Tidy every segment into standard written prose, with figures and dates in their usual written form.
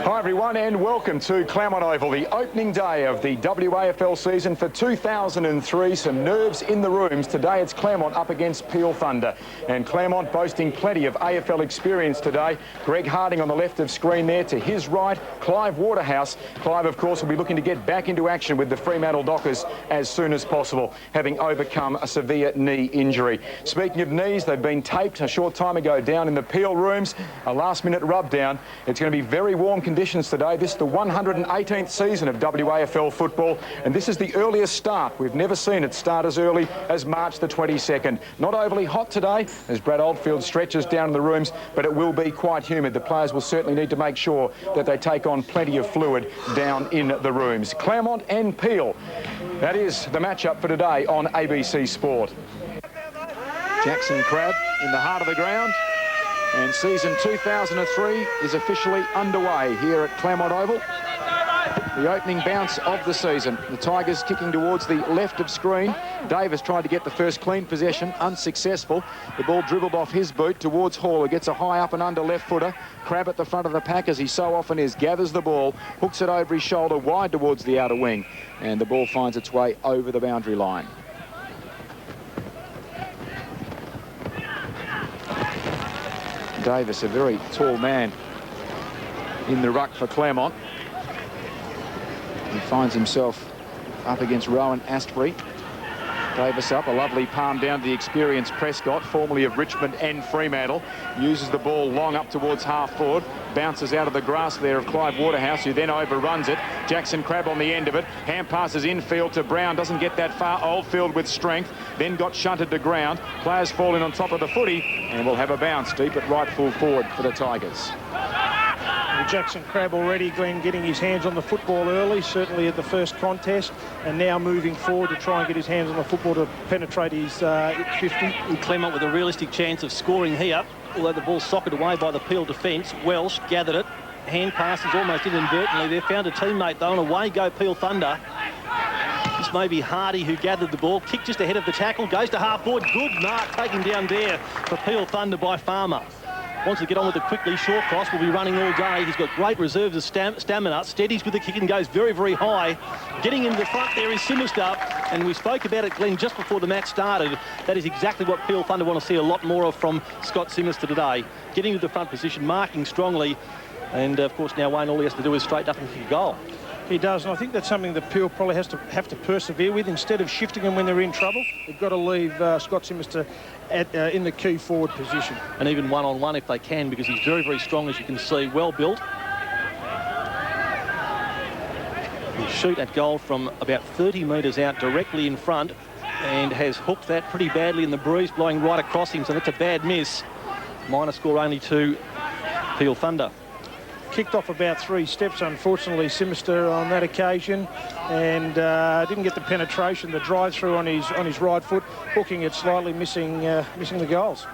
Hi everyone and welcome to Claremont Oval, the opening day of the WAFL season for 2003. Some nerves in the rooms. Today it's Claremont up against Peel Thunder, and Claremont boasting plenty of AFL experience today. Greg Harding on the left of screen there, to his right Clive Waterhouse. Clive of course will be looking to get back into action with the Fremantle Dockers as soon as possible, having overcome a severe knee injury. Speaking of knees, they've been taped a short time ago down in the Peel rooms. A last minute rub down. It's going to be very warm conditions today. This is the 118th season of WAFL football, and this is the earliest start. We've never seen it start as early as March the 22nd. Not overly hot today as Brad Oldfield stretches down in the rooms, but it will be quite humid. The players will certainly need to make sure that they take on plenty of fluid down in the rooms. Claremont and Peel. That is the matchup for today on ABC Sport. Jackson Crabb in the heart of the ground. And season 2003 is officially underway here at Claremont Oval. The opening bounce of the season. The Tigers kicking towards the left of screen. Davis tried to get the first clean possession, unsuccessful. The ball dribbled off his boot towards Hall, who gets a high up and under left footer. Crabb at the front of the pack, as he so often is, gathers the ball, hooks it over his shoulder wide towards the outer wing, and the ball finds its way over the boundary line. Davis, a very tall man in the ruck for Claremont. He finds himself up against Rowan Astbury. Davis up, a lovely palm down to the experienced Prescott, formerly of Richmond and Fremantle. Uses the ball long up towards half forward. Bounces out of the grasp there of Clive Waterhouse, who then overruns it. Jackson Crabb on the end of it. Hand passes infield to Brown. Doesn't get that far. Oldfield with strength. Then got shunted to ground. Players fall in on top of the footy, and we'll have a bounce deep at right full forward for the Tigers. Jackson Crabb already, Glenn, getting his hands on the football early, certainly at the first contest, and now moving forward to try and get his hands on the football to penetrate his 50. And Claremont with a realistic chance of scoring here, although the ball's socked away by the Peel defence. Welsh gathered it. Hand passes almost inadvertently there. Found a teammate though, and away go Peel Thunder. This may be Hardy who gathered the ball. Kick just ahead of the tackle. Goes to half forward. Good mark taken down there for Peel Thunder by Farmer. Wants to get on with it quickly. Short cross will be running all day. He's got great reserves of stamina. Steadies with the kick and goes very, very high. Getting into the front there is Sinister. And we spoke about it, Glenn, just before the match started. That is exactly what Peel Thunder want to see a lot more of from Scott Sinister today. Getting to the front position, marking strongly. And, of course, now Wayne, all he has to do is straight up and kick a goal. He does, and I think that's something that Peel probably have to persevere with. Instead of shifting them when they're in trouble, they've got to leave Scott Simister in the key forward position. And even one-on-one if they can, because he's very, very strong, as you can see, well built. He'll shoot at goal from about 30 metres out directly in front, and has hooked that pretty badly, in the breeze blowing right across him, so that's a bad miss. Minor score only to Peel Thunder. Kicked off about 3 steps, unfortunately, Simister on that occasion, and didn't get the penetration, the drive through on his right foot, hooking it slightly, missing the goals.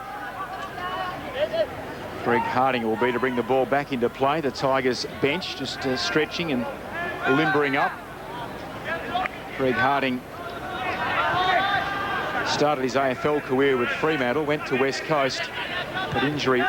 Greg Harding will be to bring the ball back into play. The Tigers bench just stretching and limbering up. Greg Harding started his AFL career with Fremantle, went to West Coast, but injury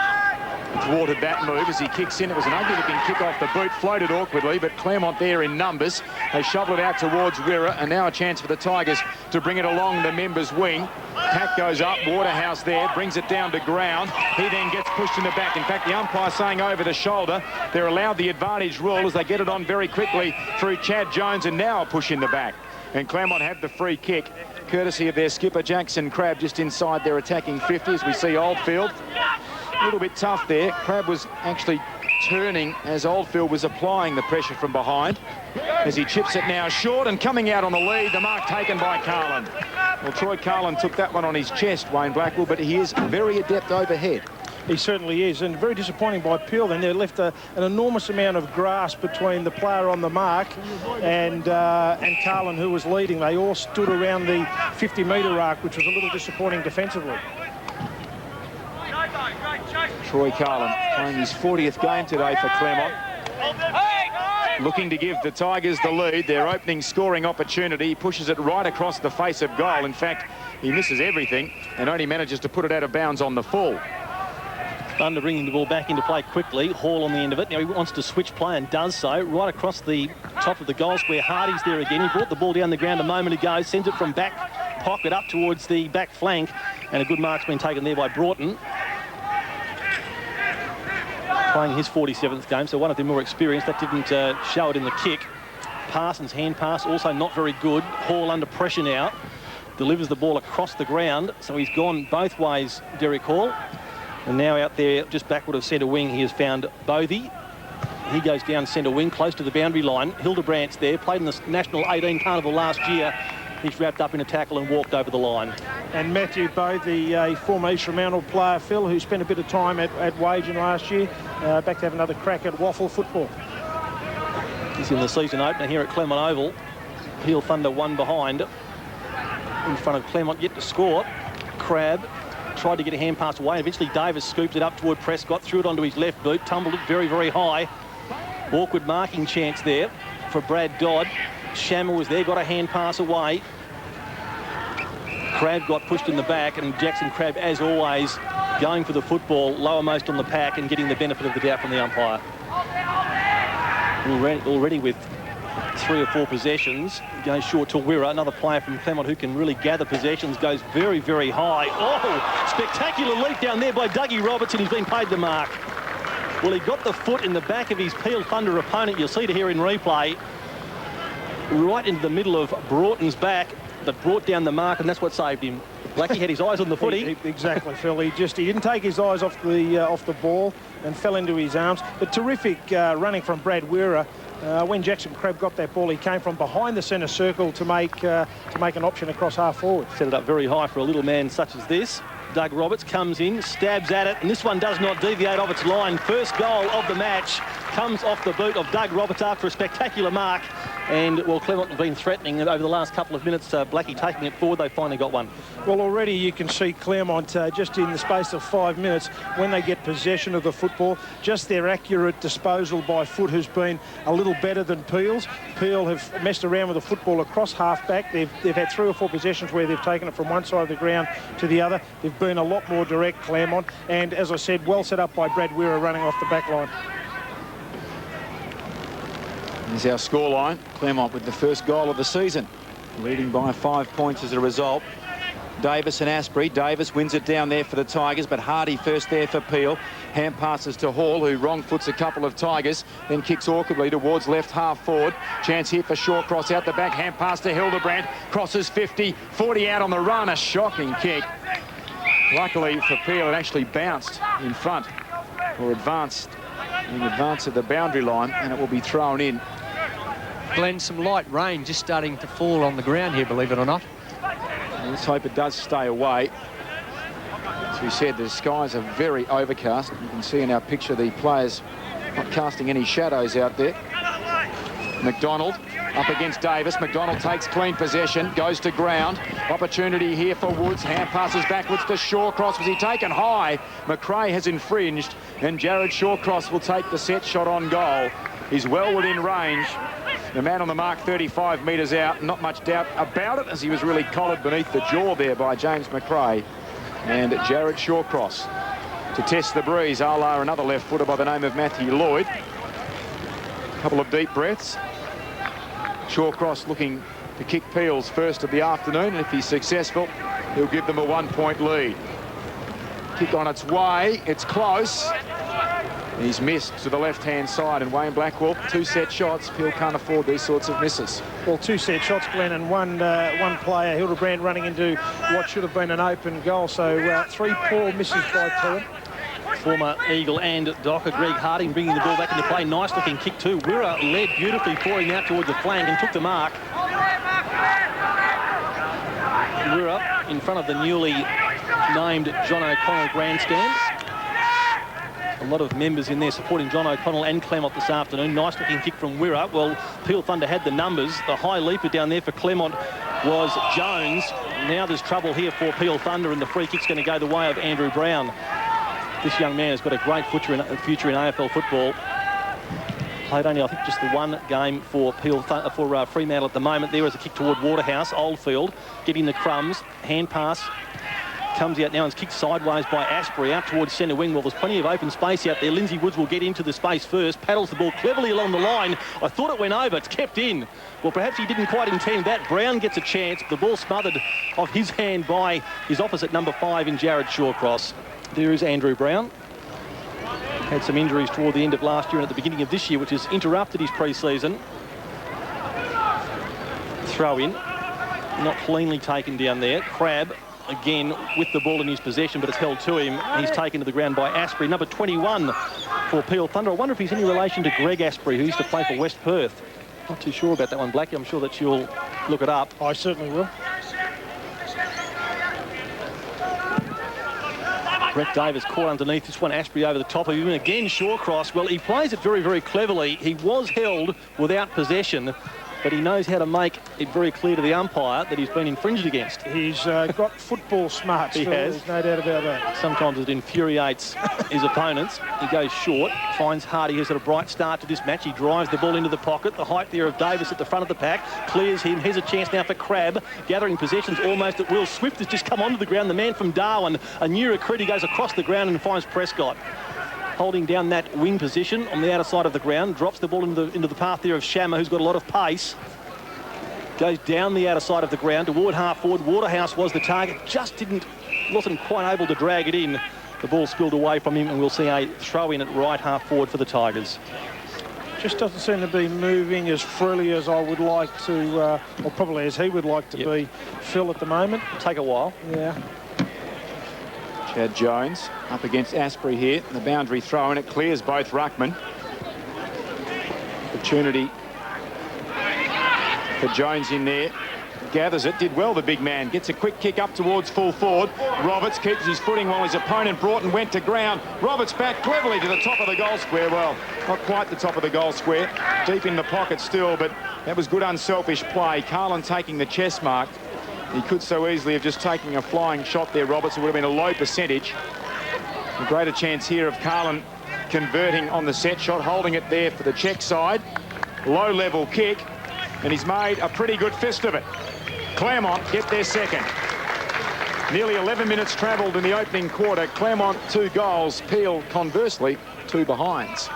thwarted that move as he kicks in. It was an ugly-looking kick off the boot, floated awkwardly, but Claremont there in numbers. They shovel it out towards Wirra, and now a chance for the Tigers to bring it along the members' wing. Pack goes up, Waterhouse there, brings it down to ground. He then gets pushed in the back. In fact, the umpire saying over the shoulder. They're allowed the advantage rule as they get it on very quickly through Chad Jones, and now a push in the back. And Claremont have the free kick, courtesy of their skipper, Jackson Crabb, just inside their attacking 50, as we see Oldfield. A little bit tough there. Crabb was actually turning as Oldfield was applying the pressure from behind, as he chips it now short, and coming out on the lead, the mark taken by Carlin. Well, Troy Carlin took that one on his chest, Wayne Blackwell, but he is very adept overhead. He certainly is, and very disappointing by Peel. Then they left an enormous amount of grass between the player on the mark and Carlin, who was leading. They all stood around the 50-metre arc, which was a little disappointing defensively. Troy Carlin playing his 40th game today for Claremont. Looking to give the Tigers the lead, their opening scoring opportunity. He pushes it right across the face of goal. In fact, he misses everything and only manages to put it out of bounds on the full. Thunder bringing the ball back into play quickly. Hall on the end of it. Now he wants to switch play and does so. Right across the top of the goal square. Hardy's there again. He brought the ball down the ground a moment ago. Sends it from back pocket up towards the back flank. And a good mark's been taken there by Broughton. Playing his 47th game, so one of them more experienced. That didn't show it in the kick. Parsons' hand pass, also not very good. Hall under pressure now. Delivers the ball across the ground. So he's gone both ways, Derek Hall. And now out there, just backward of centre wing, he has found Bothy. He goes down centre wing, close to the boundary line. Hildebrandt's there, played in the National 18 Carnival last year. He's wrapped up in a tackle and walked over the line. And Matthew Bothy, a former East Fremantle player, Phil, who spent a bit of time at Wagen last year, back to have another crack at WAFL football. He's in the season opener here at Claremont Oval. Peel Thunder one behind. In front of Claremont, yet to score. Crabb tried to get a hand pass away. Eventually Davis scoops it up toward Prescott, threw it onto his left boot, tumbled it very, very high. Awkward marking chance there for Brad Dodd. Shammer was there, got a hand pass away. Crabb got pushed in the back, and Jackson Crabb, as always, going for the football, lowermost on the pack and getting the benefit of the doubt from the umpire. Already with 3 or 4 possessions, goes short to Wirra, another player from Claremont who can really gather possessions, goes very, very high. Oh, spectacular leap down there by Dougie Roberts, and he's been paid the mark. Well, he got the foot in the back of his Peel Thunder opponent. You'll see it here in replay. Right into the middle of Broughton's back, that brought down the mark, and that's what saved him. Blackie had his eyes on the footy. Exactly, Phil. He didn't take his eyes off the ball and fell into his arms. But terrific running from Brad Wirra. When Jackson Crabb got that ball, he came from behind the centre circle to make an option across half forward. Set it up very high for a little man such as this. Doug Roberts comes in, stabs at it, and this one does not deviate off its line. First goal of the match comes off the boot of Doug Roberts after a spectacular mark. And, well, Claremont have been threatening over the last couple of minutes. Blackie taking it forward. They finally got one. Well, already you can see Claremont just in the space of 5 minutes, when they get possession of the football, just their accurate disposal by foot has been a little better than Peel's. Peel have messed around with the football across half-back. They've had 3 or 4 possessions where they've taken it from one side of the ground to the other. They've been a lot more direct, Claremont. And, as I said, well set up by Brad Wirra running off the back line. Here's our scoreline. Claremont with the first goal of the season, leading by 5 points as a result. Davis and Asprey. Davis wins it down there for the Tigers, but Hardy first there for Peel. Hand passes to Hall, who wrong foots a couple of Tigers, then kicks awkwardly towards left half forward. Chance here for Shawcross out the back. Hand pass to Hildebrandt. Crosses 50, 40 out on the run. A shocking kick. Luckily for Peel, it actually bounced in front, or advanced in advance of the boundary line, and it will be thrown in. Glenn, some light rain just starting to fall on the ground here, believe it or not. Let's hope it does stay away. As we said, the skies are very overcast. You can see in our picture the players not casting any shadows out there. McDonald up against Davis. McDonald takes clean possession, goes to ground. Opportunity here for Woods. Hand passes backwards to Shawcross. Was he taken high? McRae has infringed, and Jared Shawcross will take the set shot on goal. He's well within range. The man on the mark 35 metres out. Not much doubt about it, as he was really collared beneath the jaw there by James McRae. And Jared Shawcross to test the breeze, a la another left footer by the name of Matthew Lloyd. A couple of deep breaths. Shawcross looking to kick Peel's first of the afternoon, and if he's successful, he'll give them a 1-point lead. Kick on its way, it's close. He's missed to the left-hand side, and Wayne Blackwell, 2 set shots. Peel can't afford these sorts of misses. Well, 2 set shots, Glenn, and one player, Hildebrandt, running into what should have been an open goal. So 3 poor misses by Peel. Former Eagle and Docker, Greg Harding bringing the ball back into play. Nice looking kick too. Wirra led beautifully, pouring out towards the flank and took the mark. Wirra in front of the newly named John O'Connell grandstand. A lot of members in there supporting John O'Connell and Claremont this afternoon. Nice looking kick from Wirra. Well, Peel Thunder had the numbers. The high leaper down there for Claremont was Jones. Now there's trouble here for Peel Thunder, and the free kick's going to go the way of Andrew Brown. This young man has got a great future in AFL football. Played only, I think, just the 1 game for Fremantle at the moment. There is a kick toward Waterhouse. Oldfield getting the crumbs. Hand pass Comes out now and is kicked sideways by Asprey out towards centre wing. Well, there's plenty of open space out there. Lindsay Woods will get into the space first. Paddles the ball cleverly along the line. I thought it went over. It's kept in. Well, perhaps he didn't quite intend that. Brown gets a chance. The ball smothered off his hand by his opposite number 5 in Jared Shawcross. There is Andrew Brown. Had some injuries toward the end of last year and at the beginning of this year, which has interrupted his pre-season. Throw in. Not cleanly taken down there. Crabb again with the ball in his possession, but it's held to him. He's taken to the ground by Asprey, number 21 for Peel Thunder. I wonder if he's any relation to Greg Asprey, who used to play for West Perth. Not too sure about that one, Blackie. I'm sure that you'll look it up. I certainly will. Brett Davis caught underneath this one. Asprey over the top of him. Again, Shawcross. Well, he plays it very, very cleverly. He was held without possession, but he knows how to make it very clear to the umpire that he's been infringed against. He's got football smarts. He has. There's no doubt about that. Sometimes it infuriates his opponents. He goes short, finds Hardy, who's had a bright start to this match. He drives the ball into the pocket. The height there of Davis at the front of the pack clears him. Here's a chance now for Crabb, gathering possessions almost at will. Swift has just come onto the ground. The man from Darwin, a new recruit, he goes across the ground and finds Prescott. Holding down that wing position on the outer side of the ground, drops the ball into the path there of Shammer, who's got a lot of pace. Goes down the outer side of the ground toward half forward. Waterhouse was the target, wasn't quite able to drag it in. The ball spilled away from him, and we'll see a throw in at right half forward for the Tigers. Just doesn't seem to be moving as freely as I would like to, or probably as he would like to be, Phil, at the moment. Take a while. Yeah. Chad Jones up against Asprey here. The boundary throw, and it clears both ruckmen. Opportunity for Jones in there. Gathers it, did well, the big man. Gets a quick kick up towards full forward. Roberts keeps his footing while his opponent Broughton went to ground. Roberts back cleverly to the top of the goal square. Well, not quite the top of the goal square. Deep in the pocket still, but that was good unselfish play. Carlin taking the chest mark. He could so easily have just taken a flying shot there, Roberts. It would have been a low percentage. A greater chance here of Carlin converting on the set shot, holding it there for the check side. Low level kick, and he's made a pretty good fist of it. Claremont get their second. Nearly 11 minutes travelled in the opening quarter. Claremont 2 goals. Peel, conversely, 2 behinds.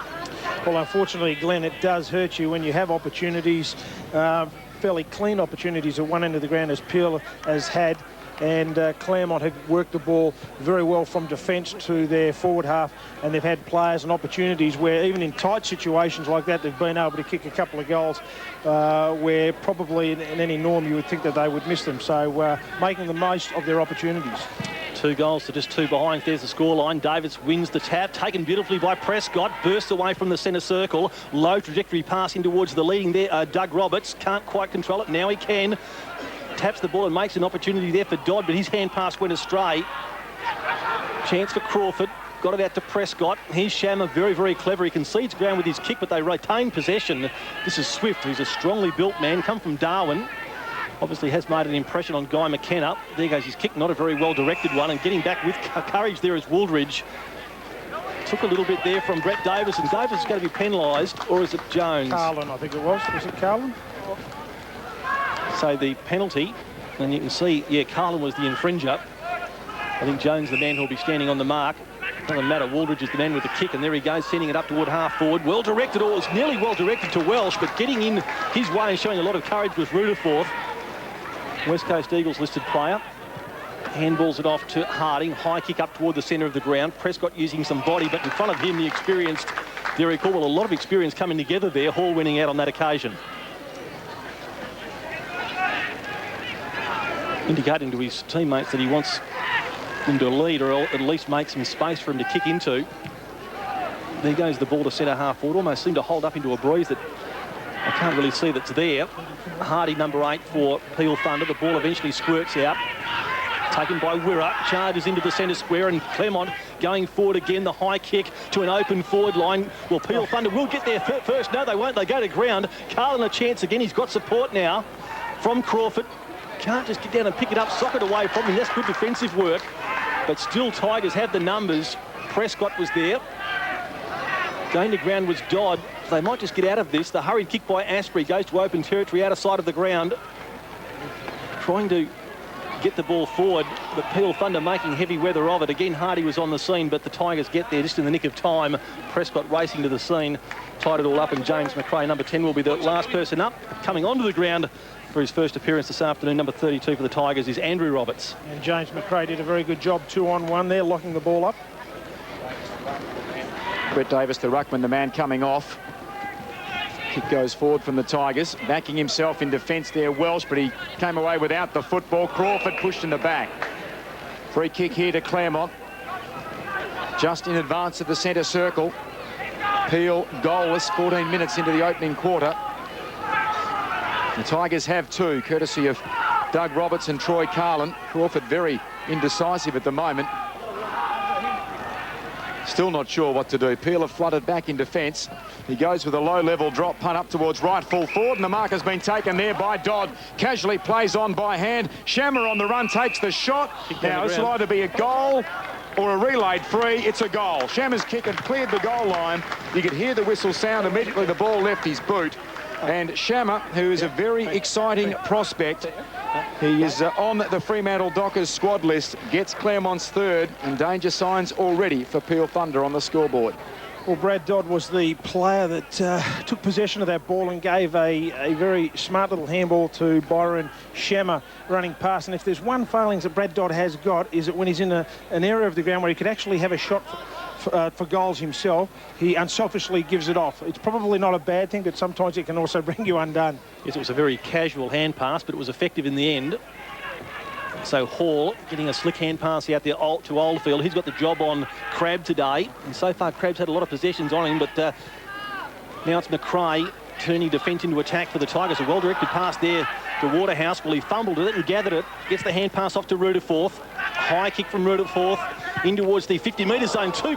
Well, unfortunately, Glenn, it does hurt you when you have opportunities, fairly clean opportunities at one end of the ground, as Peel has had, and Claremont have worked the ball very well from defence to their forward half, and they've had players and opportunities where even in tight situations like that, they've been able to kick a couple of goals where probably in any norm you would think that they would miss them. So making the most of their opportunities. 2 goals to just 2 behind. There's the scoreline. Davis wins the tap, taken beautifully by Prescott, bursts away from the centre circle. Low trajectory passing towards the leading there. Doug Roberts can't quite control it. Now he can. Taps the ball and makes an opportunity there for Dodd, but his hand pass went astray. Chance for Crawford. Got it out to Prescott. Here's Shammer, very, very clever. He concedes ground with his kick, but they retain possession. This is Swift, who's a strongly built man, come from Darwin. Obviously has made an impression on Guy McKenna. There goes his kick, not a very well-directed one, and getting back with courage there is Wooldridge. Took a little bit there from Brett Davis, and Davis is going to be penalised, or is it Jones? Carlin, I think it was. Was it Carlin? So the penalty, and you can see, yeah, Carlin was the infringer. I think Jones, the man who'll be standing on the mark. Doesn't matter, Wooldridge is the man with the kick, and there he goes, sending it up toward half forward. Well directed, or it was nearly well directed to Welsh, but getting in his way and showing a lot of courage was Rutherford. West Coast Eagles listed player. Handballs it off to Harding. High kick up toward the centre of the ground. Prescott using some body, but in front of him, the experienced Derek Hall. Well, a lot of experience coming together there. Hall winning out on that occasion. Indicating to his teammates that he wants them to lead, or at least make some space for him to kick into. There goes the ball to centre half forward. Almost seemed to hold up into a breeze that I can't really see that's there. Hardy, number 8 for Peel Thunder. The ball eventually squirts out. Taken by Wirra. Charges into the centre square, and Claremont going forward again. The high kick to an open forward line. Well, Peel Thunder will get there first. No, they won't. They go to ground. Carlin a chance again. He's got support now from Crawford. Can't just get down and pick it up, sock it away from him. That's good defensive work. But still, Tigers have the numbers. Prescott was there. Going to ground was Dodd. They might just get out of this. The hurried kick by Asprey goes to open territory outside of the ground. Trying to get the ball forward, but Peel Thunder making heavy weather of it. Again, Hardy was on the scene, but the Tigers get there just in the nick of time. Prescott racing to the scene, tied it all up, and James McRae, number 10, will be the last person up. Coming onto the ground for his first appearance this afternoon, number 32 for the Tigers, is Andrew Roberts. And James McRae did a very good job, 2-on-1 there, locking the ball up. Brett Davis, the ruckman, the man coming off. Kick goes forward from the Tigers. Backing himself in defence there, Welsh, but he came away without the football. Crawford pushed in the back. Free kick here to Claremont. Just in advance of the centre circle. Peel goalless, 14 minutes into the opening quarter. The Tigers have two, courtesy of Doug Roberts and Troy Carlin. Crawford very indecisive at the moment. Still not sure what to do. Peel have flooded back in defence. He goes with a low-level drop punt up towards right full forward, and the mark has been taken there by Dodd. Casually plays on by hand. Shammer on the run takes the shot. Now this will either be a goal or a relayed free. It's a goal. Shammer's kick had cleared the goal line. You could hear the whistle sound. Immediately the ball left his boot. And Shammer, who is a very exciting prospect, he is on the Fremantle Dockers squad list, gets Claremont's third, and danger signs already for Peel Thunder on the scoreboard. Well, Brad Dodd was the player that took possession of that ball and gave a very smart little handball to Byron Shammer running past. And if there's one failings that Brad Dodd has got, is that when he's in an area of the ground where he could actually have a shot for goals himself, he unselfishly gives it off. It's probably not a bad thing, but sometimes it can also bring you undone. Yes, it was a very casual hand pass, but it was effective in the end. So Hall getting a slick hand pass out there to Oldfield. He's got the job on Crabb today. And so far, Crabb's had a lot of possessions on him, but now it's McRae turning defence into attack for the Tigers. A well-directed pass there to Waterhouse. Well, he fumbled it and gathered it. Gets the hand pass off to Rutherforth. High kick from Rutherforth in towards the 50-metre zone. Two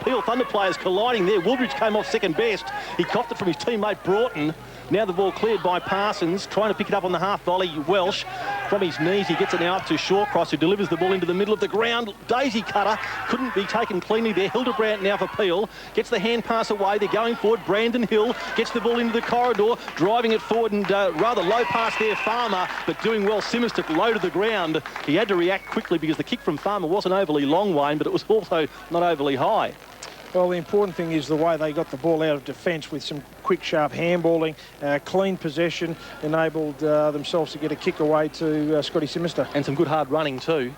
Peel Thunder players colliding there. Woolbridge came off second best. He coughed it from his teammate Broughton. Now the ball cleared by Parsons, trying to pick it up on the half volley. Welsh from his knees, he gets it now up to Shawcross, who delivers the ball into the middle of the ground. Daisy cutter couldn't be taken cleanly there. Hildebrandt now for Peel, gets the hand pass away. They're going forward. Brandon Hill gets the ball into the corridor, driving it forward, and rather low pass there, Farmer, but doing well. Simmons took low to the ground. He had to react quickly because the kick from Farmer wasn't overly long, Wayne, but it was also not overly high. Well, the important thing is the way they got the ball out of defence with some quick, sharp handballing. Clean possession enabled themselves to get a kick away to Scotty Simister. And some good hard running too,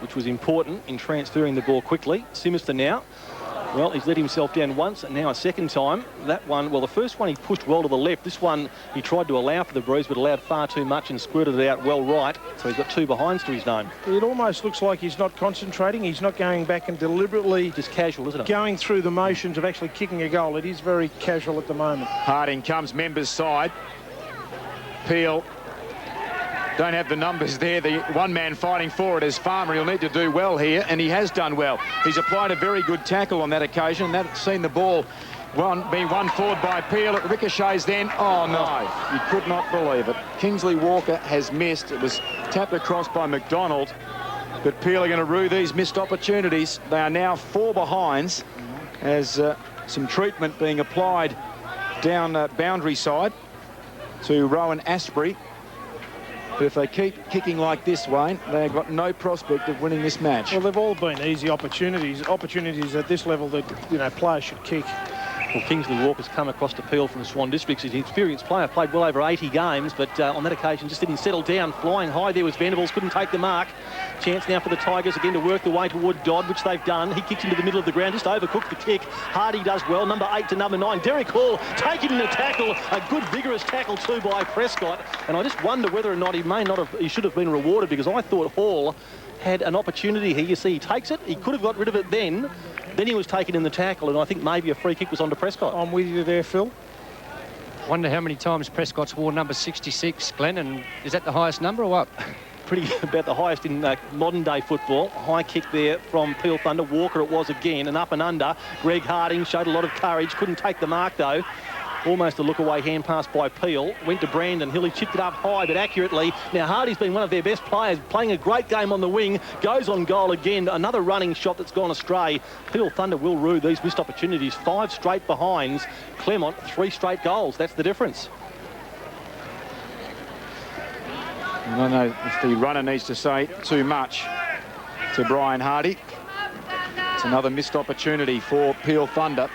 which was important in transferring the ball quickly. Simister now, well, he's let himself down once and now a second time. That one, well, the first one he pushed well to the left. This one he tried to allow for the bruise, but allowed far too much and squirted it out well right. So he's got two behinds to his name. It almost looks like he's not concentrating. He's not going back and deliberately... Just casual, isn't it? Going through the motions of actually kicking a goal. It is very casual at the moment. Harding comes members' side. Peel don't have the numbers there. The one man fighting for it is Farmer. He'll need to do well here, and he has done well. He's applied a very good tackle on that occasion. That's seen the ball being won forward by Peel. It ricochets then. Oh, no. You could not believe it. Kingsley Walker has missed. It was tapped across by McDonald. But Peel are going to rue these missed opportunities. They are now 4 behinds as some treatment being applied down boundary side to Rowan Asprey. But if they keep kicking like this, Wayne, they've got no prospect of winning this match. Well, they've all been easy opportunities at this level that, you know, players should kick. Well, Kingsley Walker's come across to Peel from the Swan Districts. He's an experienced player, played well over 80 games, but on that occasion just didn't settle down. Flying high there was Venables, couldn't take the mark. Chance now for the Tigers again to work the way toward Dodd, which they've done. He kicks into the middle of the ground, just overcooked the kick. Hardy does well, number 8 to number 9. Derek Hall taking in the tackle, a good vigorous tackle too by Prescott. And I just wonder whether or not he should have been rewarded, because I thought Hall had an opportunity here. You see, he takes it, he could have got rid of it then he was taken in the tackle, and I think maybe a free kick was onto Prescott. I'm with you there, Phil. Wonder how many times Prescott's wore number 66, Glenn, and is that the highest number or what? Pretty about the highest in modern day football. High kick there from Peel Thunder. Walker it was again, and up and under. Greg Harding showed a lot of courage, couldn't take the mark though. Almost a look-away hand pass by Peel. Went to Brandon Hill. He chipped it up high, but accurately. Now, Hardy's been one of their best players, playing a great game on the wing. Goes on goal again. Another running shot that's gone astray. Peel Thunder will rue these missed opportunities. 5 straight behinds. Claremont, 3 straight goals. That's the difference. I don't know if the runner needs to say too much to Brian Hardy. It's another missed opportunity for Peel Thunder.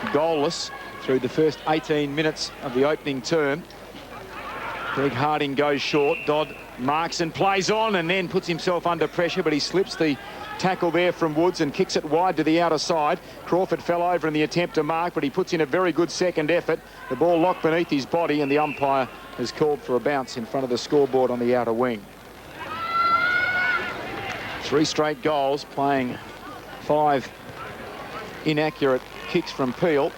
Goalless through the first 18 minutes of the opening term. Greg Harding goes short. Dodd marks and plays on and then puts himself under pressure, but he slips the tackle there from Woods and kicks it wide to the outer side. Crawford fell over in the attempt to mark, but he puts in a very good second effort. The ball locked beneath his body, and the umpire has called for a bounce in front of the scoreboard on the outer wing. 3 straight goals, playing 5 inaccurate kicks from Peel.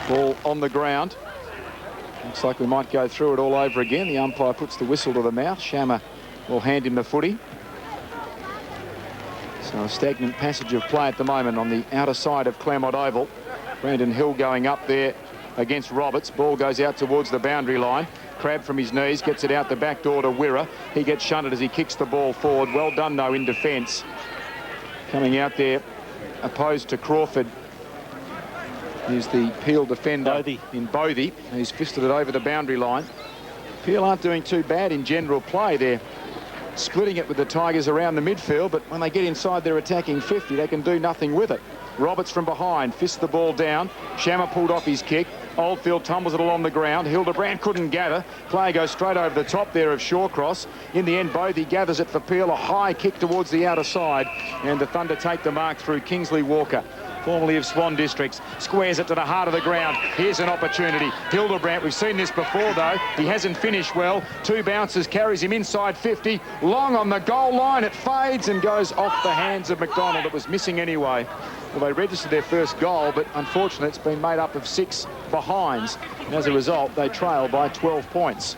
Ball on the ground. Looks like we might go through it all over again. The umpire puts the whistle to the mouth. Shammer will hand him the footy. So a stagnant passage of play at the moment on the outer side of Claremont Oval. Brandon Hill going up there against Roberts. Ball goes out towards the boundary line. Crabb from his knees gets it out the back door to Wirra. He gets shunted as he kicks the ball forward. Well done, though, in defence. Coming out there, opposed to Crawford, is the Peel defender in Bothy, who's fisted it over the boundary line. Peel aren't doing too bad in general play. They're splitting it with the Tigers around the midfield, but when they get inside their attacking 50, they can do nothing with it. Roberts from behind fists the ball down. Shammer pulled off his kick. Oldfield tumbles it along the ground. Hildebrand couldn't gather. Play goes straight over the top there of Shawcross. In the end, Bothy gathers it for Peel. A high kick towards the outer side, and the Thunder take the mark through Kingsley Walker, formerly of Swan Districts. Squares it to the heart of the ground. Here's an opportunity. Hildebrandt, we've seen this before, though. He hasn't finished well. 2 bounces, carries him inside 50. Long on the goal line. It fades and goes off the hands of McDonald. It was missing anyway. Well, they registered their first goal, but unfortunately it's been made up of 6 behinds. And as a result, they trail by 12 points.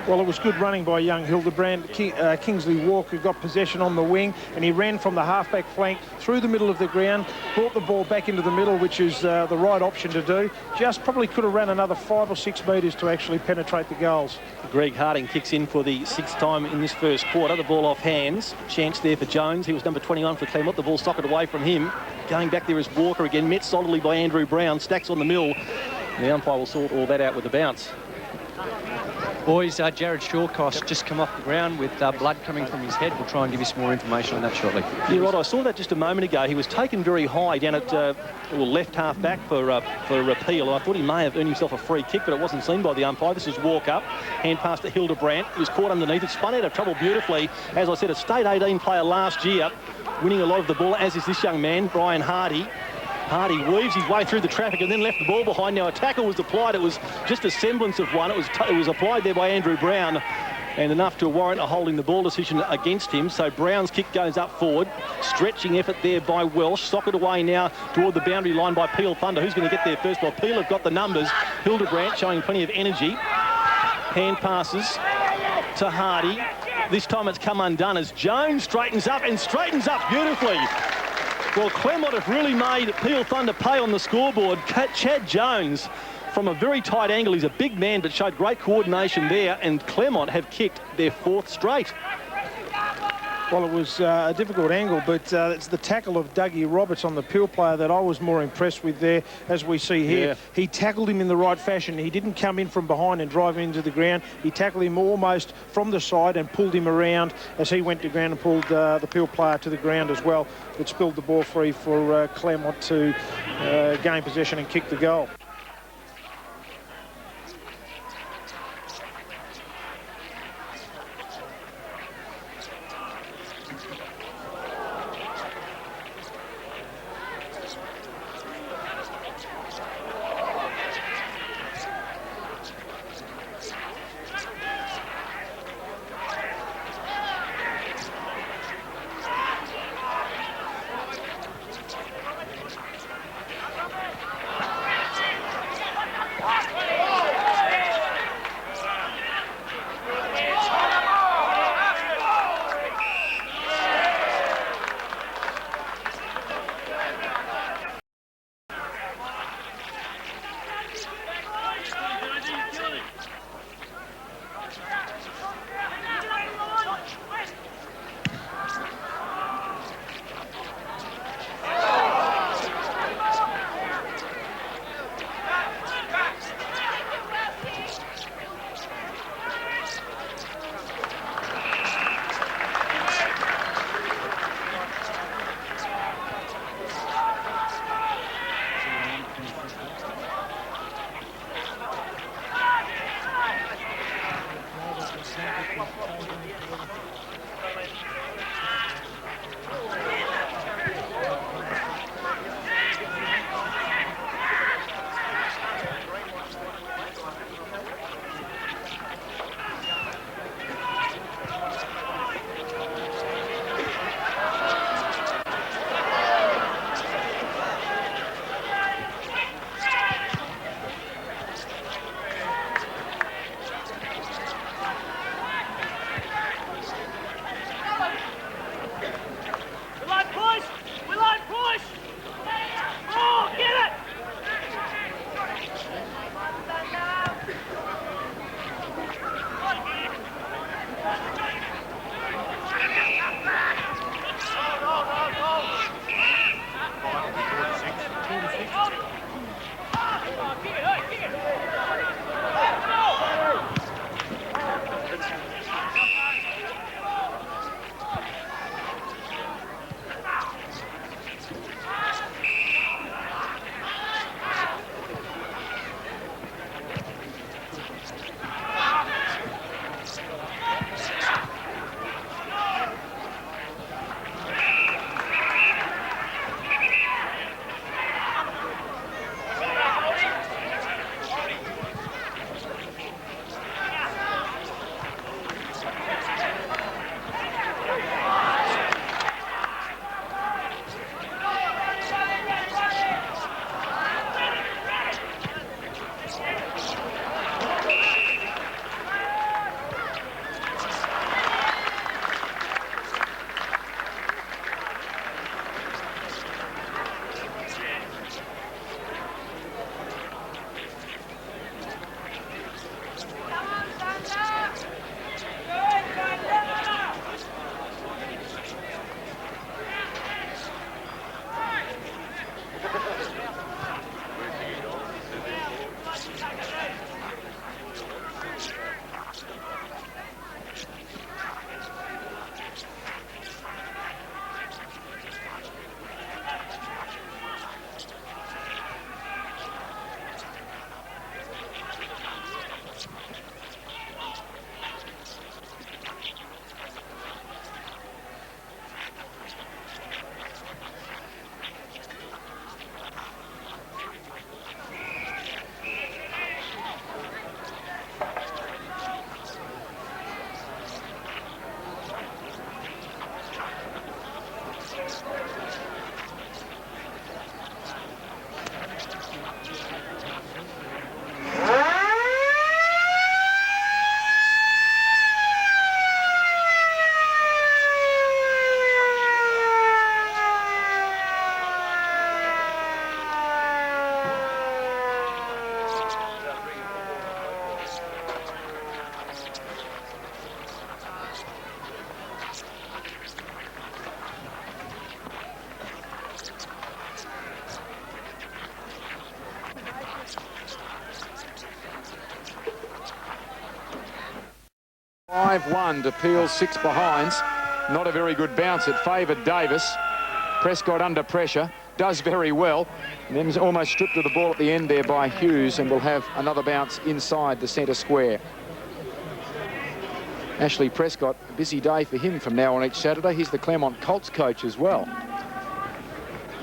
Well, it was good running by young Hildebrand. Kingsley Walker got possession on the wing, and he ran from the halfback flank through the middle of the ground, brought the ball back into the middle, which is the right option to do. Just probably could have ran another 5 or 6 metres to actually penetrate the goals. Greg Harding kicks in for the 6th time in this first quarter. The ball off hands. Chance there for Jones. He was number 21 for Claremont. The ball socked away from him. Going back there is Walker again. Met solidly by Andrew Brown. Stacks on the mill. The umpire will sort all that out with the bounce. Boys, Jared Shawcross just come off the ground with blood coming from his head. We'll try and give you some more information on that shortly. Yeah, right. I saw that just a moment ago. He was taken very high down at left half back for Peel. I thought he may have earned himself a free kick, but it wasn't seen by the umpire. This is walk up, hand pass to Hildebrandt. He was caught underneath it, spun out of trouble beautifully. As I said, a state 18 player last year, winning a lot of the ball, as is this young man, Brian Hardy. Hardy weaves his way through the traffic and then left the ball behind. Now a tackle was applied. It was just a semblance of one. It was applied there by Andrew Brown, and enough to warrant a holding the ball decision against him. So Brown's kick goes up forward. Stretching effort there by Welsh. Socket away now toward the boundary line by Peel Thunder. Who's going to get there first? Well, Peel have got the numbers. Hildebrandt showing plenty of energy. Hand passes to Hardy. This time it's come undone as Jones straightens up beautifully. Well, Claremont have really made Peel Thunder pay on the scoreboard. Chad Jones, from a very tight angle, he's a big man, but showed great coordination there, and Claremont have kicked their 4th straight. Well, it was a difficult angle, but it's the tackle of Dougie Roberts on the Peel player that I was more impressed with there, as we see here. Yeah. He tackled him in the right fashion. He didn't come in from behind and drive him into the ground. He tackled him almost from the side and pulled him around as he went to ground and pulled the Peel player to the ground as well, which spilled the ball free for Claremont to gain possession and kick the goal. 5-1 to Peel, 6 behinds. Not a very good bounce. It favoured Davis. Prescott under pressure, does very well, and then is almost stripped of the ball at the end there by Hughes, and will have another bounce inside the centre square. Ashley Prescott, a busy day for him from now on each Saturday. He's the Claremont Colts coach as well.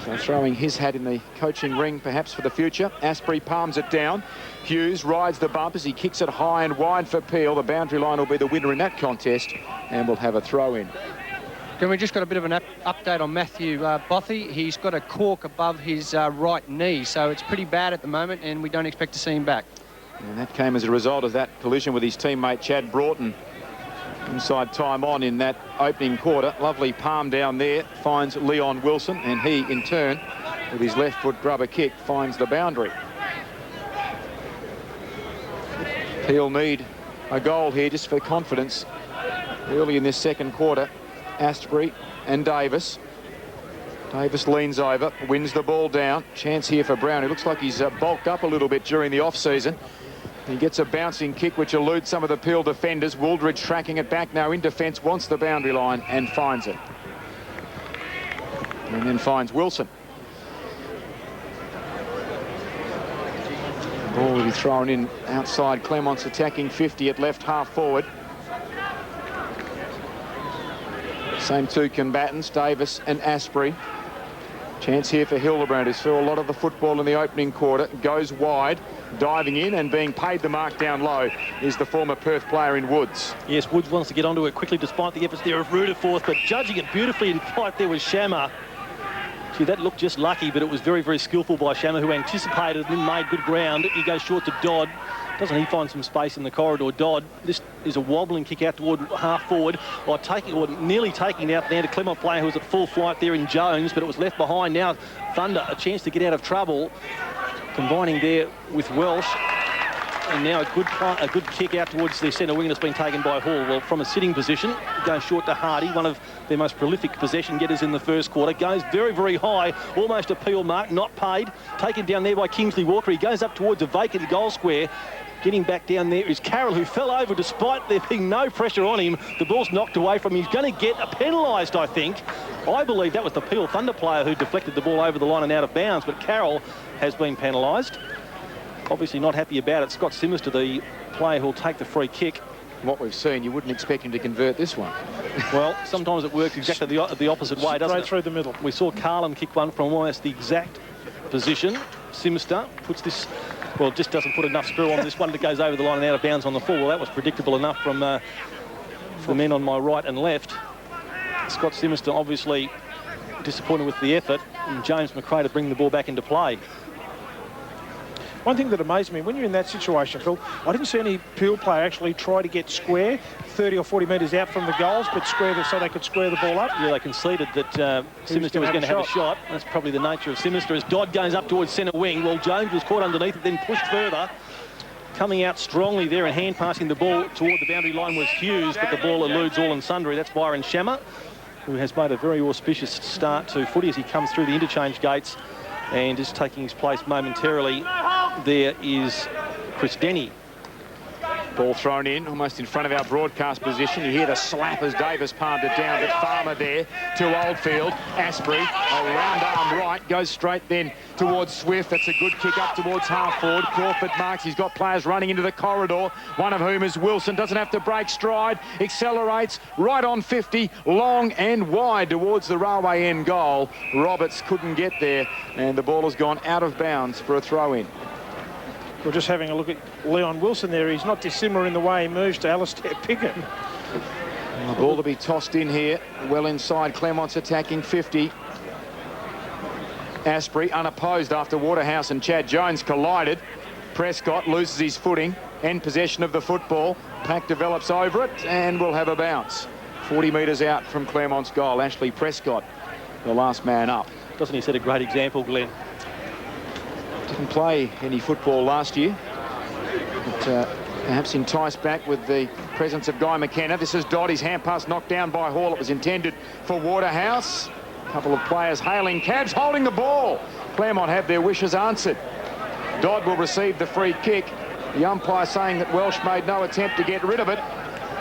So throwing his hat in the coaching ring perhaps for the future. Asprey palms it down. Hughes rides the bump as he kicks it high and wide for Peel. The boundary line will be the winner in that contest, and will have a throw in. Then we just got a bit of an update on Matthew Bothy. He's got a cork above his right knee, so it's pretty bad at the moment, and we don't expect to see him back. And that came as a result of that collision with his teammate Chad Broughton. Inside time on in that opening quarter. Lovely palm down there, finds Leon Wilson, and he in turn with his left foot grubber kick finds the boundary. Peel need a goal here just for confidence early in this second quarter. Astbury and Davis. Davis leans over, wins the ball down. Chance here for Brown. It looks like he's bulked up a little bit during the off-season. He gets a bouncing kick which eludes some of the Peel defenders. Wooldridge tracking it back now in defence, wants the boundary line and finds it. And then finds Wilson. The ball will be thrown in outside Claremont's attacking 50 at left half forward. Same two combatants, Davis and Asprey. Chance here for Hildebrand, who's threw a lot of the football in the opening quarter. Goes wide, diving in and being paid the mark down low is the former Perth player in Woods. Yes, Woods wants to get onto it quickly despite the efforts there of Rudderforth, but judging it beautifully in flight there was Shammer. Gee, that looked just lucky, but it was very, very skillful by Shammer, who anticipated and then made good ground. He goes short to Dodd. Doesn't he find some space in the corridor? Dodd, this is a wobbling kick out toward half forward, or nearly taking it out there to Claremont player who was at full flight there in Jones, but it was left behind. Now Thunder, a chance to get out of trouble, combining there with Welsh. And now a good kick out towards the centre wing that's been taken by Hall. Well, from a sitting position, going short to Hardy, one of their most prolific possession getters in the first quarter. Goes very, very high, almost a Peel mark, not paid. Taken down there by Kingsley Walker. He goes up towards a vacant goal square. Getting back down there is Carroll, who fell over despite there being no pressure on him. The ball's knocked away from him. He's going to get penalised, I think. I believe that was the Peel Thunder player who deflected the ball over the line and out of bounds, but Carroll has been penalised. Obviously not happy about it. Scott Simister, the player who'll take the free kick. What we've seen, you wouldn't expect him to convert this one. Well, sometimes it works exactly the opposite way, doesn't it? Straight through the middle. We saw Carlin kick one from almost the exact position. Simister puts this, well, just doesn't put enough screw on this one that goes over the line and out of bounds on the full. Well, that was predictable enough from the men on my right and left. Scott Simister obviously disappointed with the effort, and James McRae to bring the ball back into play. One thing that amazed me, when you're in that situation, Phil, I didn't see any Peel player actually try to get square 30 or 40 metres out from the goals, but square so they could square the ball up. Yeah, they conceded that Simister was going to have a shot. That's probably the nature of Simister. As Dodd goes up towards centre wing, well, Jones was caught underneath it, then pushed further. Coming out strongly there and hand passing the ball toward the boundary line was Hughes, but the ball eludes all and sundry. That's Byron Shammer, who has made a very auspicious start to footy as he comes through the interchange gates and is taking his place momentarily. There is Chris Denny. Ball thrown in, almost in front of our broadcast position. You hear the slap as Davis palmed it down, but Farmer there to Oldfield. Asprey, a round arm right, goes straight then towards Swift. That's a good kick up towards half forward. Crawford marks, he's got players running into the corridor, one of whom is Wilson. Doesn't have to break stride, accelerates right on 50, long and wide towards the railway end goal. Roberts couldn't get there, and the ball has gone out of bounds for a throw-in. We're just having a look at Leon Wilson there. He's not dissimilar in the way he moves to Alistair Piggott. The ball to be tossed in here, well inside Claremont's attacking 50. Asprey unopposed after Waterhouse and Chad Jones collided. Prescott loses his footing and possession of the football. Pack develops over it and will have a bounce. 40 metres out from Claremont's goal. Ashley Prescott, the last man up. Doesn't he set a great example, Glenn? Didn't play any football last year, but perhaps enticed back with the presence of Guy McKenna. This is Dodd, his hand pass knocked down by Hall. It was intended for Waterhouse. A couple of players hailing cabs, holding the ball. Claremont have their wishes answered. Dodd will receive the free kick. The umpire saying that Welsh made no attempt to get rid of it.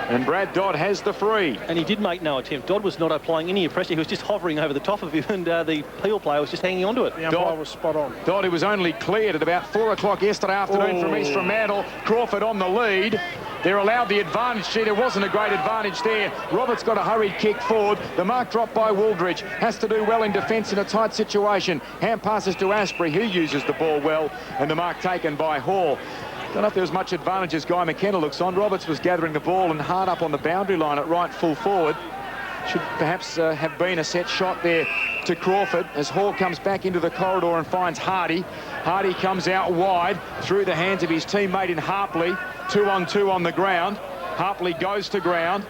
And Brad Dodd has the free. And he did make no attempt. Dodd was not applying any pressure. He was just hovering over the top of him, and the Peel player was just hanging onto it. The umpire was spot on. Dodd, who was only cleared at about 4 o'clock yesterday afternoon from East Fremantle. Crawford on the lead. They're allowed the advantage. Gee, there wasn't a great advantage there. Roberts got a hurried kick forward. The mark dropped by Wooldridge. Has to do well in defence in a tight situation. Hand passes to Asprey. He uses the ball well. And the mark taken by Hall. Don't know if there was much advantage as Guy McKenna looks on. Roberts was gathering the ball and hard up on the boundary line at right full forward. Should perhaps have been a set shot there to Crawford as Hall comes back into the corridor and finds Hardy. Hardy comes out wide through the hands of his teammate in Harpley. 2-on-2 on the ground. Harpley goes to ground.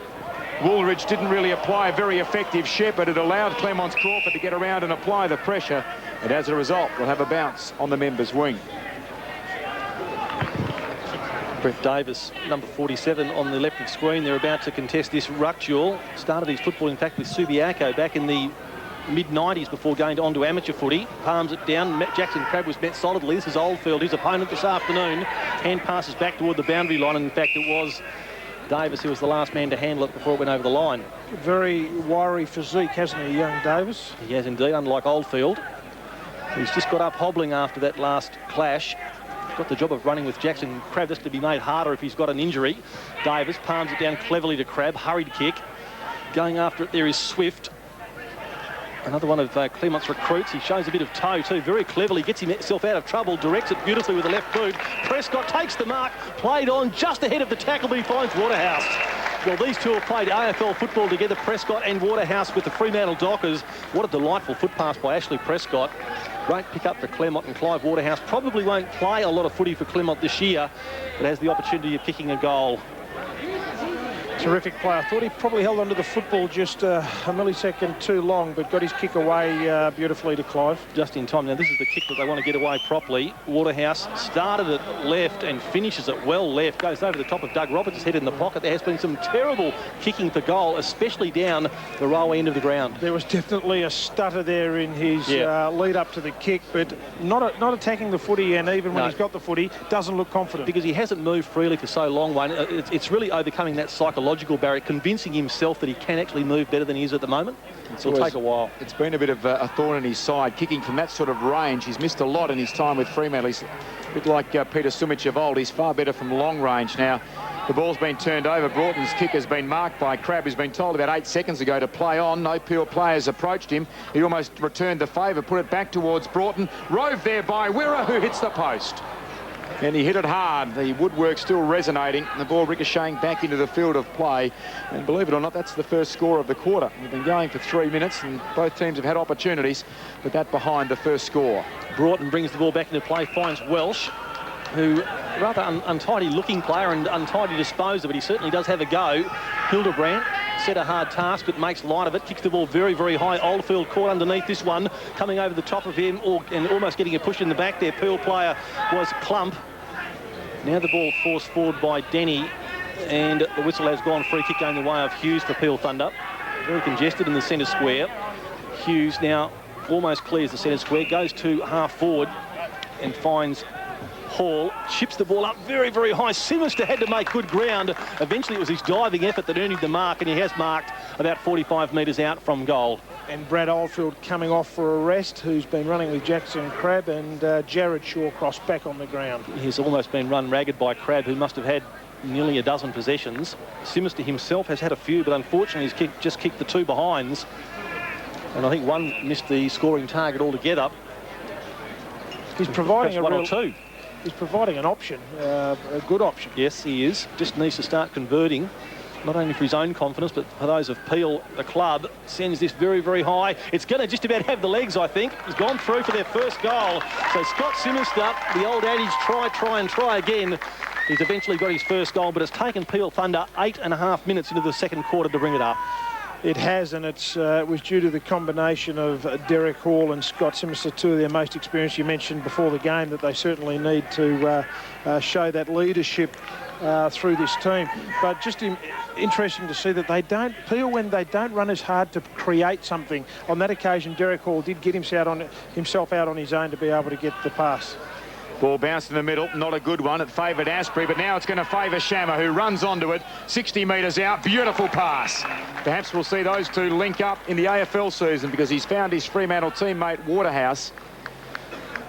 Woolridge didn't really apply a very effective shepherd. It allowed Claremont's Crawford to get around and apply the pressure. And as a result, we'll have a bounce on the members' wing. Brett Davis, number 47 on the left of screen. They're about to contest this ruck duel. Started his football, in fact, with Subiaco back in the mid-90s before going on to amateur footy. Palms it down. Jackson Crabb was met solidly. This is Oldfield, his opponent this afternoon. Hand passes back toward the boundary line. And in fact, it was Davis who was the last man to handle it before it went over the line. Very wiry physique, hasn't he, young Davis? He has indeed, unlike Oldfield. He's just got up hobbling after that last clash. Got the job of running with Jackson Crabb. This to be made harder if he's got an injury. Davis palms it down cleverly to Crabb. Hurried kick. Going after it there is Swift. Another one of Claremont's recruits. He shows a bit of toe too. Very cleverly gets himself out of trouble. Directs it beautifully with the left boot. Prescott takes the mark. Played on just ahead of the tackle, but he finds Waterhouse. Well, these two have played AFL football together, Prescott and Waterhouse, with the Fremantle Dockers. What a delightful foot pass by Ashley Prescott. Great pick up for Claremont, and Clive Waterhouse probably won't play a lot of footy for Claremont this year, but has the opportunity of kicking a goal. Terrific player. I thought he probably held onto the football just a millisecond too long, but got his kick away beautifully to Clive. Just in time. Now, this is the kick that they want to get away properly. Waterhouse started it left and finishes it well left. Goes over the top of Doug Roberts' head in the pocket. There has been some terrible kicking for goal, especially down the row end of the ground. There was definitely a stutter there in his lead up to the kick, but not attacking the footy, and even when he's got the footy, doesn't look confident. Because he hasn't moved freely for so long, Wayne. It's really overcoming that psychological barrier, convincing himself that he can actually move better than he is at the moment. It'll take a while. It's been a bit of a thorn in his side, kicking from that sort of range. He's missed a lot in his time with Fremantle. He's a bit like Peter Sumich of old. He's far better from long range now. The ball's been turned over. Broughton's kick has been marked by Crabb, who's been told about 8 seconds ago to play on. No Peel players approached him. He almost returned the favour, put it back towards Broughton. Rove there by Wirra, who hits the post. And he hit it hard. The woodwork still resonating. The ball ricocheting back into the field of play. And believe it or not, that's the first score of the quarter. We've been going for 3 minutes and both teams have had opportunities, but that behind the first score. Broughton brings the ball back into play, finds Welsh, who rather untidy looking player and untidy disposer, but he certainly does have a go. Hildebrandt set a hard task, but makes light of it. Kicks the ball very, very high. Oldfield caught underneath this one, coming over the top of him and almost getting a push in the back there. Peel player was Klump. Now the ball forced forward by Denny, and the whistle has gone. Free kick going the way of Hughes for Peel Thunder. Very congested in the centre square. Hughes now almost clears the centre square, goes to half forward and finds Hall, chips the ball up very, very high. Simister had to make good ground. Eventually it was his diving effort that earned him the mark, and he has marked about 45 metres out from goal. And Brad Oldfield coming off for a rest, who's been running with Jackson Crabb, and Jared Shawcross back on the ground. He's almost been run ragged by Crabb, who must have had nearly a dozen possessions. Simister himself has had a few, but unfortunately he's just kicked the two behinds. And I think one missed the scoring target altogether. He's providing one or two. He's providing an option, a good option. Yes, he is. Just needs to start converting, not only for his own confidence, but for those of Peel. The club sends this very, very high. It's going to just about have the legs, I think. He's gone through for their first goal. So Scott Simister, the old adage, try and try again. He's eventually got his first goal, but it's taken Peel Thunder 8.5 minutes into the second quarter to bring it up. It has, and it was due to the combination of Derek Hall and Scott Simister, two of their most experienced. You mentioned before the game that they certainly need to show that leadership through this team. But just interesting to see that they don't, Peel, when they don't run as hard to create something. On that occasion, Derek Hall did get himself out on his own to be able to get the pass. Ball bounced in the middle, not a good one. It favoured Asprey, but now it's going to favour Shammer, who runs onto it, 60 metres out. Beautiful pass. Perhaps we'll see those two link up in the AFL season because he's found his Fremantle teammate Waterhouse.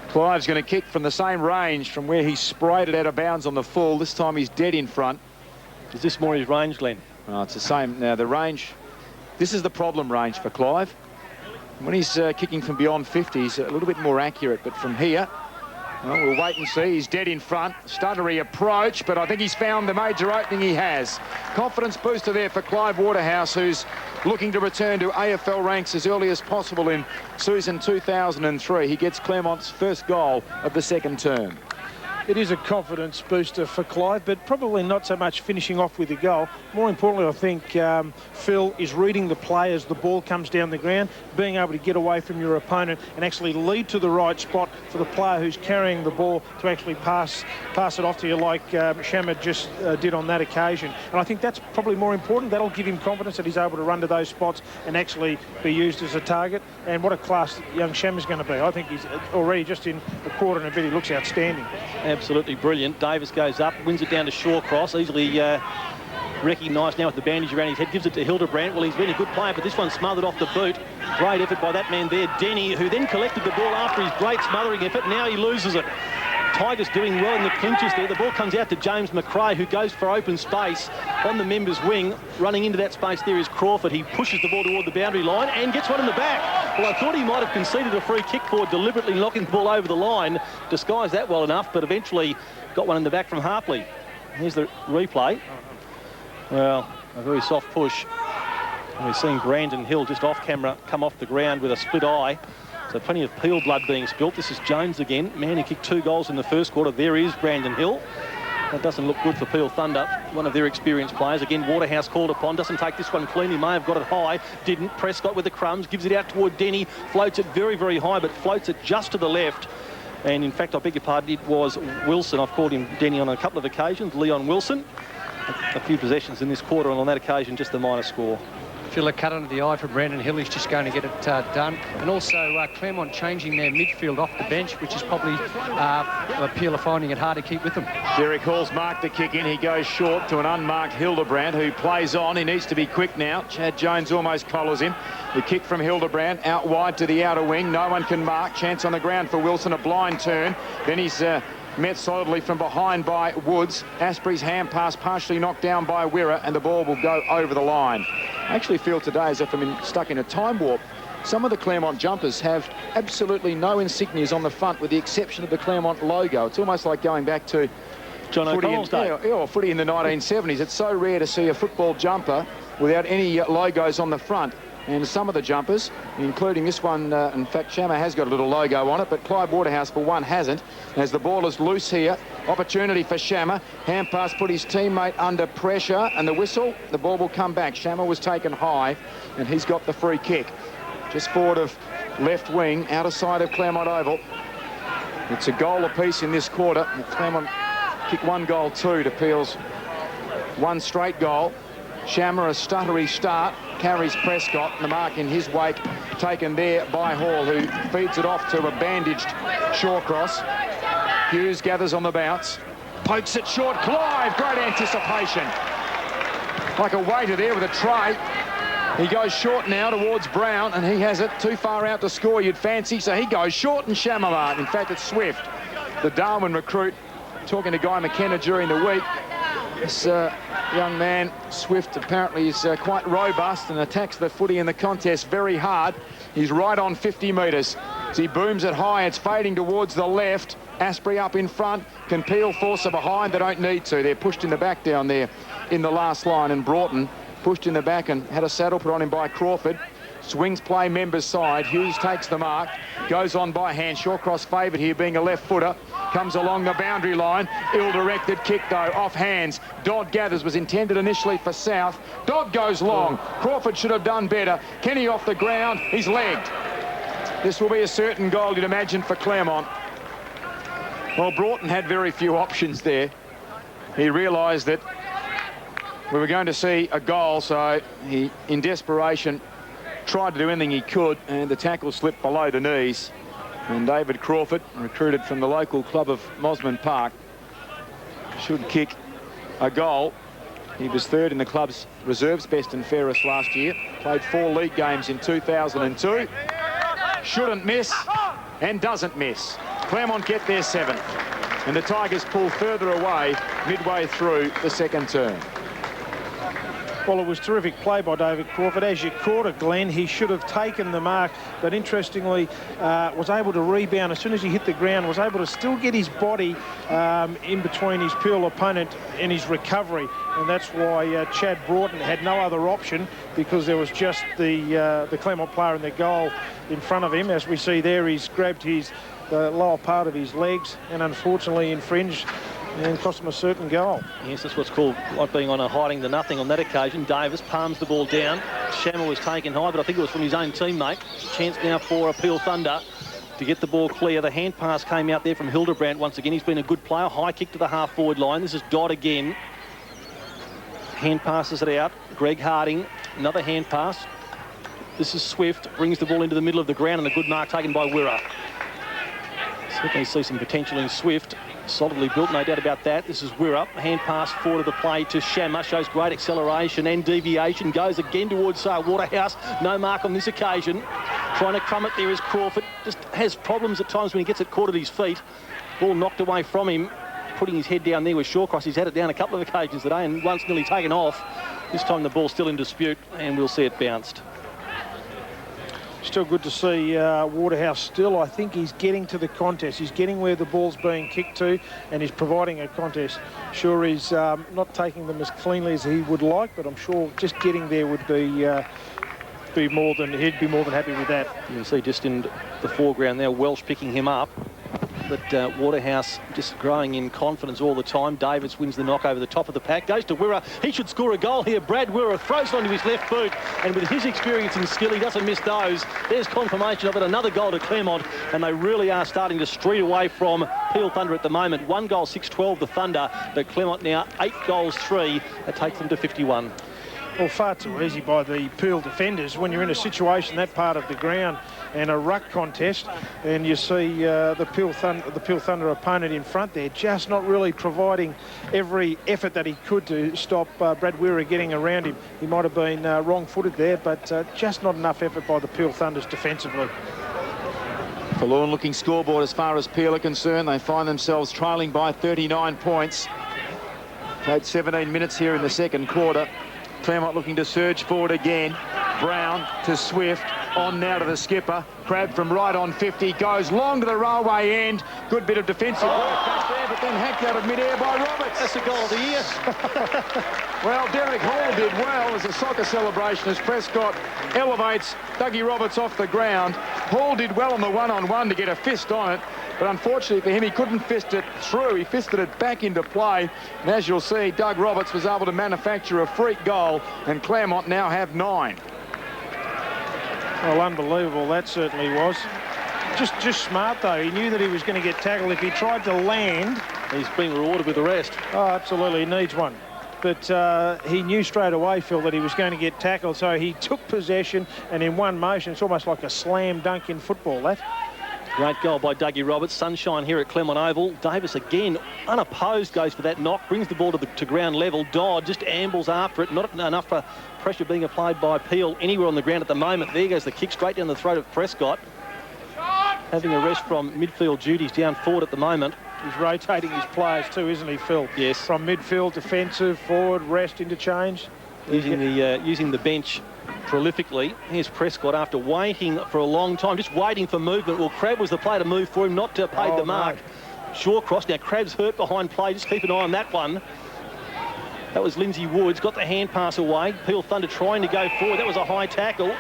Clive's going to kick from the same range from where he sprayed it out of bounds on the full. This time he's dead in front. Is this more his range, Glenn? Oh, it's the same. Now, the range, this is the problem range for Clive. When he's kicking from beyond 50, he's a little bit more accurate, but from here, well, we'll wait and see. He's dead in front. Stuttery approach, but I think he's found the major opening he has. Confidence booster there for Clive Waterhouse, who's looking to return to AFL ranks as early as possible in season 2003. He gets Claremont's first goal of the second term. It is a confidence booster for Clive, but probably not so much finishing off with a goal. More importantly, I think Phil is reading the play as the ball comes down the ground, being able to get away from your opponent and actually lead to the right spot for the player who's carrying the ball to actually pass it off to you like Shammer just did on that occasion. And I think that's probably more important. That'll give him confidence that he's able to run to those spots and actually be used as a target. And what a class young Shammer's going to be. I think he's already just in a quarter and a bit. He looks outstanding. Absolutely brilliant. Davis goes up, wins it down to Shawcross, easily recognised now with the bandage around his head, gives it to Hildebrandt. Well, he's been a good player, but this one smothered off the boot. Great effort by that man there, Denny, who then collected the ball after his great smothering effort. Now he loses it. Tigers doing well in the clinches there. The ball comes out to James McRae, who goes for open space on the members' wing. Running into that space there is Crawford. He pushes the ball toward the boundary line and gets one in the back. Well, I thought he might have conceded a free kick for deliberately knocking the ball over the line. Disguised that well enough, but eventually got one in the back from Harpley. Here's the replay. Well, a very soft push. And we're seeing Brandon Hill just off camera come off the ground with a split eye. So plenty of peel blood being spilt. This is Jones again. Man who kicked 2 goals in the first quarter. There is Brandon Hill. That doesn't look good for Peel Thunder, one of their experienced players. Again, Waterhouse called upon. Doesn't take this one clean. He may have got it high. Didn't. Prescott with the crumbs. Gives it out toward Denny. Floats it very, very high, but floats it just to the left. And in fact, I beg your pardon, it was Wilson. I've called him Denny on a couple of occasions. Leon Wilson. A few possessions in this quarter, and on that occasion, just the minor score. Feel a cut under the eye for Brandon Hill. He's just going to get it done. And also Claremont changing their midfield off the bench, which is probably Peel finding it hard to keep with them. Derek Hall's marked the kick in. He goes short to an unmarked Hildebrandt, who plays on. He needs to be quick now. Chad Jones almost collars him. The kick from Hildebrandt out wide to the outer wing. No one can mark. Chance on the ground for Wilson. A blind turn. Then he's met solidly from behind by Woods. Asprey's hand pass partially knocked down by Wirra, and the ball will go over the line. I actually feel today as if I'm stuck in a time warp. Some of the Claremont jumpers have absolutely no insignias on the front with the exception of the Claremont logo. It's almost like going back to John O'Connell's day. Or footy in the 1970s. It's so rare to see a football jumper without any logos on the front. And some of the jumpers, including this one, in fact, Shammer has got a little logo on it, but Clive Waterhouse, for one, hasn't. As the ball is loose here, opportunity for Shammer. Hand pass put his teammate under pressure, and the whistle, the ball will come back. Shammer was taken high, and he's got the free kick. Just forward of left wing, outer side of Claremont Oval. It's a goal apiece in this quarter. Claremont kick 1 goal, 2 to Peel's 1 straight goal. Shammer, a stuttery start, carries Prescott, and the mark in his wake taken there by Hall, who feeds it off to a bandaged Shawcross. Hughes gathers on the bounce, pokes it short. Clive, great anticipation. Like a waiter there with a tray. He goes short now towards Brown, and he has it too far out to score, you'd fancy, so he goes short and Shammer. In fact, it's Swift, the Darwin recruit, talking to Guy McKenna during the week. This young man, Swift, apparently is quite robust and attacks the footy in the contest very hard. He's right on 50 metres. As he booms it high, it's fading towards the left. Asprey up in front. Can Peel force her behind? They don't need to. They're pushed in the back down there in the last line, and Broughton pushed in the back and had a saddle put on him by Crawford. Swings play members side. Hughes takes the mark. Goes on by hand. Shawcross favoured here, being a left footer. Comes along the boundary line. Ill-directed kick, though, off hands. Dodd gathers. Was intended initially for South. Dodd goes long. Crawford should have done better. Kenny off the ground. He's legged. This will be a certain goal, you'd imagine, for Claremont. Well, Broughton had very few options there. He realised that we were going to see a goal, so he, in desperation, tried to do anything he could, and the tackle slipped below the knees. And David Crawford, recruited from the local club of Mosman Park, should kick a goal. He was third in the club's reserves, best and fairest last year. Played 4 league games in 2002. Shouldn't miss and doesn't miss. Claremont get their 7th. And the Tigers pull further away midway through the second term. Well, it was terrific play by David Crawford. As you caught it, Glenn, he should have taken the mark, but interestingly was able to rebound as soon as he hit the ground, was able to still get his body in between his Peel opponent and his recovery. And that's why Chad Broughton had no other option, because there was just the Claremont player in the goal in front of him. As we see there, he's grabbed the lower part of his legs and unfortunately infringed and cost him a certain goal. Yes, that's what's called like being on a hiding to nothing on that occasion. Davis palms the ball down. Shammer was taken high, but I think it was from his own teammate. Chance now for Peel Thunder to get the ball clear. The hand pass came out there from Hildebrandt once again. He's been a good player. High kick to the half-forward line. This is Dodd again. Hand passes it out. Greg Harding, another hand pass. This is Swift, brings the ball into the middle of the ground, and a good mark taken by Wirra. Certainly see some potential in Swift. Solidly built, no doubt about that. This is Wirra. Hand pass forward of the play to Shammer. Shows great acceleration and deviation. Goes again towards Waterhouse. No mark on this occasion. Trying to crumb it there is Crawford. Just has problems at times when he gets it caught at his feet. Ball knocked away from him. Putting his head down there with Shawcross. He's had it down a couple of occasions today and once nearly taken off. This time the ball's still in dispute and we'll see it bounced. Still good to see Waterhouse still. I think he's getting to the contest. He's getting where the ball's being kicked to and he's providing a contest. Sure, he's not taking them as cleanly as he would like, but I'm sure just getting there would be more than happy with that. You can see just in the foreground there, Welsh picking him up. But Waterhouse just growing in confidence all the time. Davis wins the knock over the top of the pack. Goes to Wirra. He should score a goal here. Brad Wirra throws it onto his left boot. And with his experience and skill, he doesn't miss those. There's confirmation of it. Another goal to Claremont. And they really are starting to street away from Peel Thunder at the moment. 1 goal, 6-12 the Thunder. But Claremont now 8 goals, 3. That takes them to 51. Well, far too easy by the Peel defenders when you're in a situation that part of the ground and a ruck contest, and you see the Peel Thunder opponent in front there just not really providing every effort that he could to stop Brad Wirra getting around him. He might have been wrong-footed there, but just not enough effort by the Peel Thunders defensively. Forlorn-looking scoreboard as far as Peel are concerned. They find themselves trailing by 39 points. Played 17 minutes here in the second quarter. Claremont looking to surge forward again. Brown to Swift. On now to the skipper. Crab from right on 50. Goes long to the railway end. Good bit of defensive work back there, but then hacked out of mid-air by Roberts. That's the goal of the year. Well, Derek Hall did well as a soccer celebration as Prescott elevates Dougie Roberts off the ground. Hall did well on the one-on-one to get a fist on it. But unfortunately for him, he couldn't fist it through. He fisted it back into play. And as you'll see, Doug Roberts was able to manufacture a freak goal, and Claremont now have 9. Well, unbelievable, that certainly was. Just smart, though. He knew that he was going to get tackled. If he tried to land... He's being rewarded with the rest. Oh, absolutely, he needs one. But he knew straight away, Phil, that he was going to get tackled, so he took possession, and in one motion, it's almost like a slam dunk in football, that. Great goal by Dougie Roberts. Sunshine here at Claremont Oval. Davis again, unopposed, goes for that knock. Brings the ball to ground level. Dodd just ambles after it. Not enough pressure being applied by Peel anywhere on the ground at the moment. There goes the kick straight down the throat of Prescott. Having a rest from midfield duties down forward at the moment. He's rotating his players too, isn't he, Phil? Yes. From midfield, defensive, forward, rest, interchange. Using the bench prolifically. Here's Prescott after waiting for a long time, just waiting for movement. Well, Crab was the player to move for him, not to pay the mark. No. Shawcross. Now, Crab's hurt behind play. Just keep an eye on that one. That was Lindsay Woods. Got the hand pass away. Peel Thunder trying to go forward. That was a high tackle.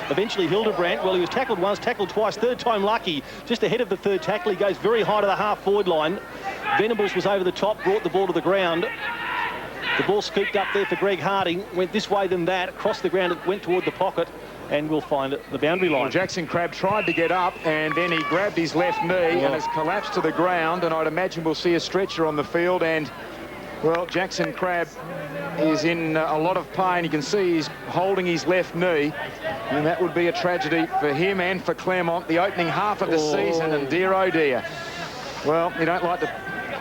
Eventually, Hildebrandt, well, he was tackled once, tackled twice, third time lucky. Just ahead of the third tackle, he goes very high to the half-forward line. Venables was over the top, brought the ball to the ground. The ball scooped up there for Greg Harding, went this way then that, across the ground, it went toward the pocket, and we'll find it the boundary line. Well, Jackson Crabb tried to get up, and then he grabbed his left knee and has collapsed to the ground, and I'd imagine we'll see a stretcher on the field, and Well, Jackson Crabb is in a lot of pain. You can see he's holding his left knee, and that would be a tragedy for him and for Claremont, the opening half of the season, and dear oh dear. Well, you don't like to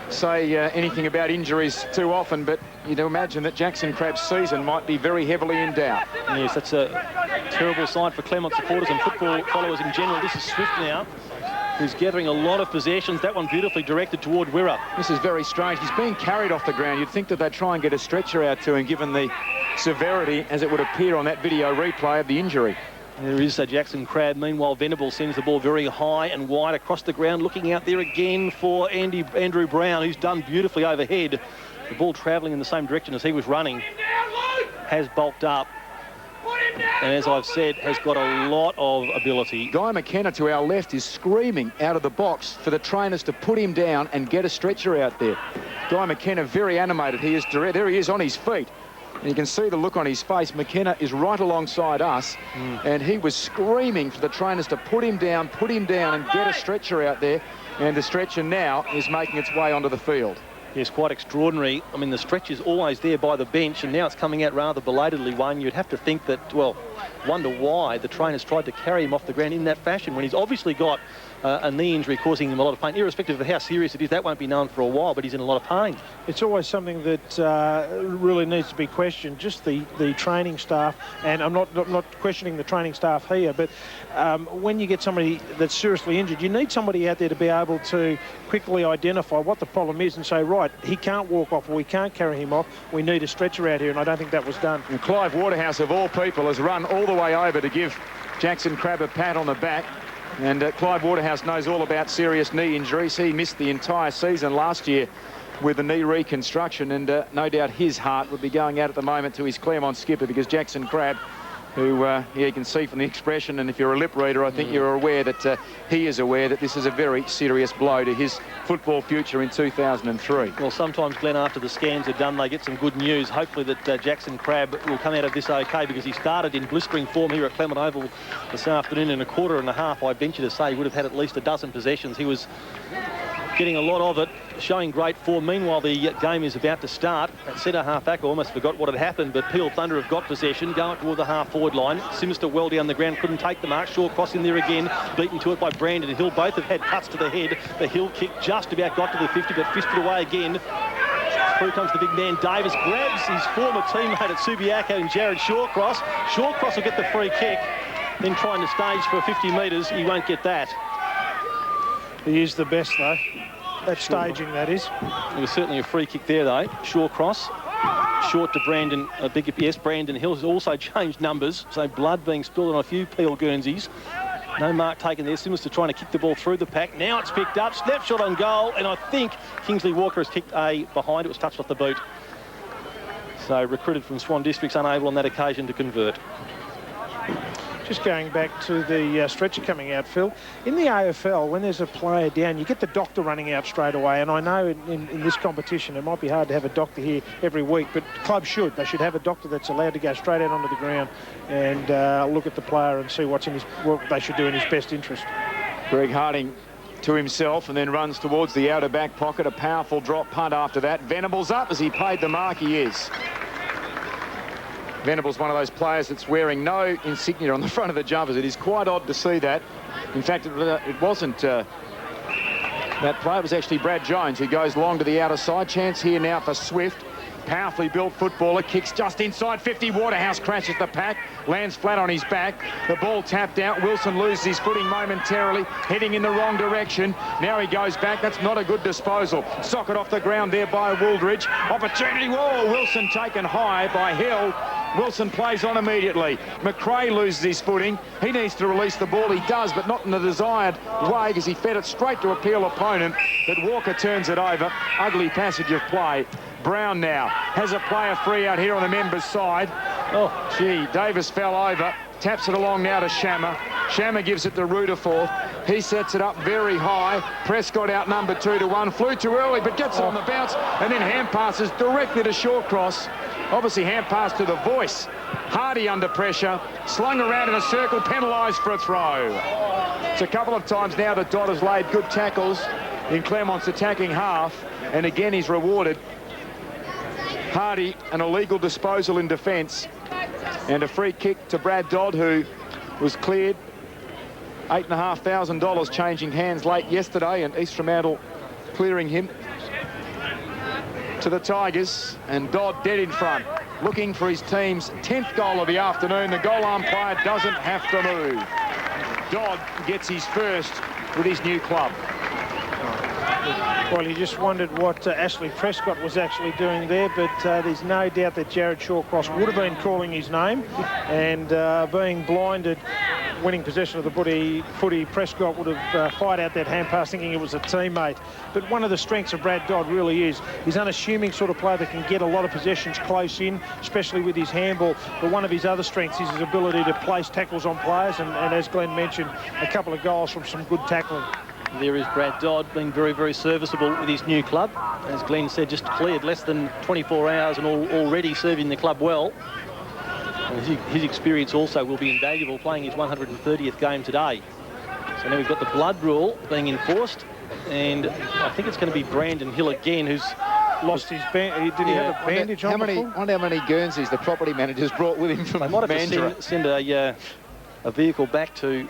say anything about injuries too often, but you'd imagine that Jackson Crabb's season might be very heavily in doubt. Yes, that's a terrible sign for Claremont supporters and football followers in general. This is Swift now, who's gathering a lot of possessions. That one beautifully directed toward Wirra. This is very strange. He's being carried off the ground. You'd think that they'd try and get a stretcher out to him, given the severity, as it would appear on that video replay, of the injury. There is Jackson Crabb. Meanwhile, Venable sends the ball very high and wide across the ground, looking out there again for Andrew Brown, who's done beautifully overhead. The ball travelling in the same direction as he was running. Has bulked up. And as I've said, has got a lot of ability. Guy McKenna to our left is screaming out of the box for the trainers to put him down and get a stretcher out there. Guy McKenna very animated. He is direct. There he is on his feet. And you can see the look on his face. McKenna is right alongside us, and he was screaming for the trainers to put him down, and get a stretcher out there. And the stretcher now is making its way onto the field. Yes, quite extraordinary. I mean, the stretch is always there by the bench, and now it's coming out rather belatedly, Wayne. You'd have to think that, well, wonder why the trainers tried to carry him off the ground in that fashion when he's obviously got a knee injury causing him a lot of pain. Irrespective of how serious it is, that won't be known for a while, but he's in a lot of pain. It's always something that really needs to be questioned, just the training staff, and I'm not questioning the training staff here, but when you get somebody that's seriously injured, you need somebody out there to be able to quickly identify what the problem is and say, right, he can't walk off, or we can't carry him off, we need a stretcher out here, and I don't think that was done. And Clive Waterhouse, of all people, has run all the way over to give Jackson Crabb a pat on the back. And Clive Waterhouse knows all about serious knee injuries. He missed the entire season last year with a knee reconstruction, and no doubt his heart would be going out at the moment to his Claremont skipper, because Jackson Crabb, who you can see from the expression, and if you're a lip reader, I think you're aware that he is aware that this is a very serious blow to his football future in 2003. Well, sometimes, Glenn, after the scans are done, they get some good news. Hopefully that Jackson Crabb will come out of this okay, because he started in blistering form here at Claremont Oval this afternoon. In a quarter and a half, I venture to say, he would have had at least a dozen possessions. He was getting a lot of it, showing great form. Meanwhile, the game is about to start. At centre half back, I almost forgot what had happened, but Peel Thunder have got possession, going toward the half-forward line. Sinister well down the ground, couldn't take the mark. Shaw crossing there again, beaten to it by Brandon Hill. Both have had cuts to the head. The Hill kick just about got to the 50, but fisted away again. Through comes the big man Davis, grabs his former teammate at Subiaco and Jared Shawcross. Shawcross will get the free kick, then trying to stage for 50 metres. He won't get that. He is the best, though. That staging, that is. It was certainly a free kick there, though. Shawcross, short to Brandon. Brandon Hill has also changed numbers, so blood being spilled on a few Peel Guernseys. No mark taken there. Simister trying to kick the ball through the pack. Now it's picked up. Snapshot on goal, and I think Kingsley Walker has kicked a behind. It was touched off the boot. So recruited from Swan Districts, unable on that occasion to convert. Just going back to the stretcher coming out, Phil, in the AFL, when there's a player down, you get the doctor running out straight away. And I know in this competition, it might be hard to have a doctor here every week, but clubs should. They should have a doctor that's allowed to go straight out onto the ground and look at the player and see what they should do in his best interest. Greg Harding to himself and then runs towards the outer back pocket. A powerful drop punt after that. Venables up as he paid the mark. He is. Venable's one of those players that's wearing no insignia on the front of the jumpers. It is quite odd to see that. In fact, it wasn't that player. It was actually Brad Jones, who goes long to the outer side. Chance here now for Swift. Powerfully built footballer, kicks just inside 50. Waterhouse crashes the pack, lands flat on his back. The ball tapped out. Wilson loses his footing momentarily, heading in the wrong direction. Now he goes back. That's not a good disposal. Socket off the ground there by Wooldridge. Opportunity. Whoa, Wilson taken high by Hill. Wilson plays on immediately. McRae loses his footing. He needs to release the ball. He does, but not in the desired way, because he fed it straight to a Peel opponent. But Walker turns it over. Ugly passage of play. Brown now has a player free out here on the members' side. Oh, gee, Davis fell over. Taps it along now to Shammer. Shammer gives it to Rutherford. He sets it up very high. Prescott out number 2-1. Flew too early, but gets it on the bounce. And then hand passes directly to Shawcross. Obviously hand pass to the voice. Hardy under pressure. Slung around in a circle, penalised for a throw. It's a couple of times now that Dodd has laid good tackles in Claremont's attacking half. And again, he's rewarded Hardy, an illegal disposal in defence, and a free kick to Brad Dodd, who was cleared. $8,500 changing hands late yesterday, and East Fremantle clearing him to the Tigers, and Dodd dead in front, looking for his team's 10th goal of the afternoon. The goal umpire doesn't have to move. Dodd gets his first with his new club. Well, he just wondered what Ashley Prescott was actually doing there, but there's no doubt that Jared Shawcross would have been calling his name, and being blinded, winning possession of the footy, Prescott would have fired out that hand pass thinking it was a teammate. But one of the strengths of Brad Dodd really is he's unassuming sort of player that can get a lot of possessions close in, especially with his handball. But one of his other strengths is his ability to place tackles on players, and as Glenn mentioned, a couple of goals from some good tackling. There is Brad Dodd being very, very serviceable with his new club. As Glenn said, just cleared less than 24 hours and already serving the club well. And his experience also will be invaluable, playing his 130th game today. So now we've got the blood rule being enforced, and I think it's going to be Brandon Hill again, who's lost his bandage. Did he have a bandage on? I wonder how many Guernseys the property manager's brought with him from They might have to send a vehicle back to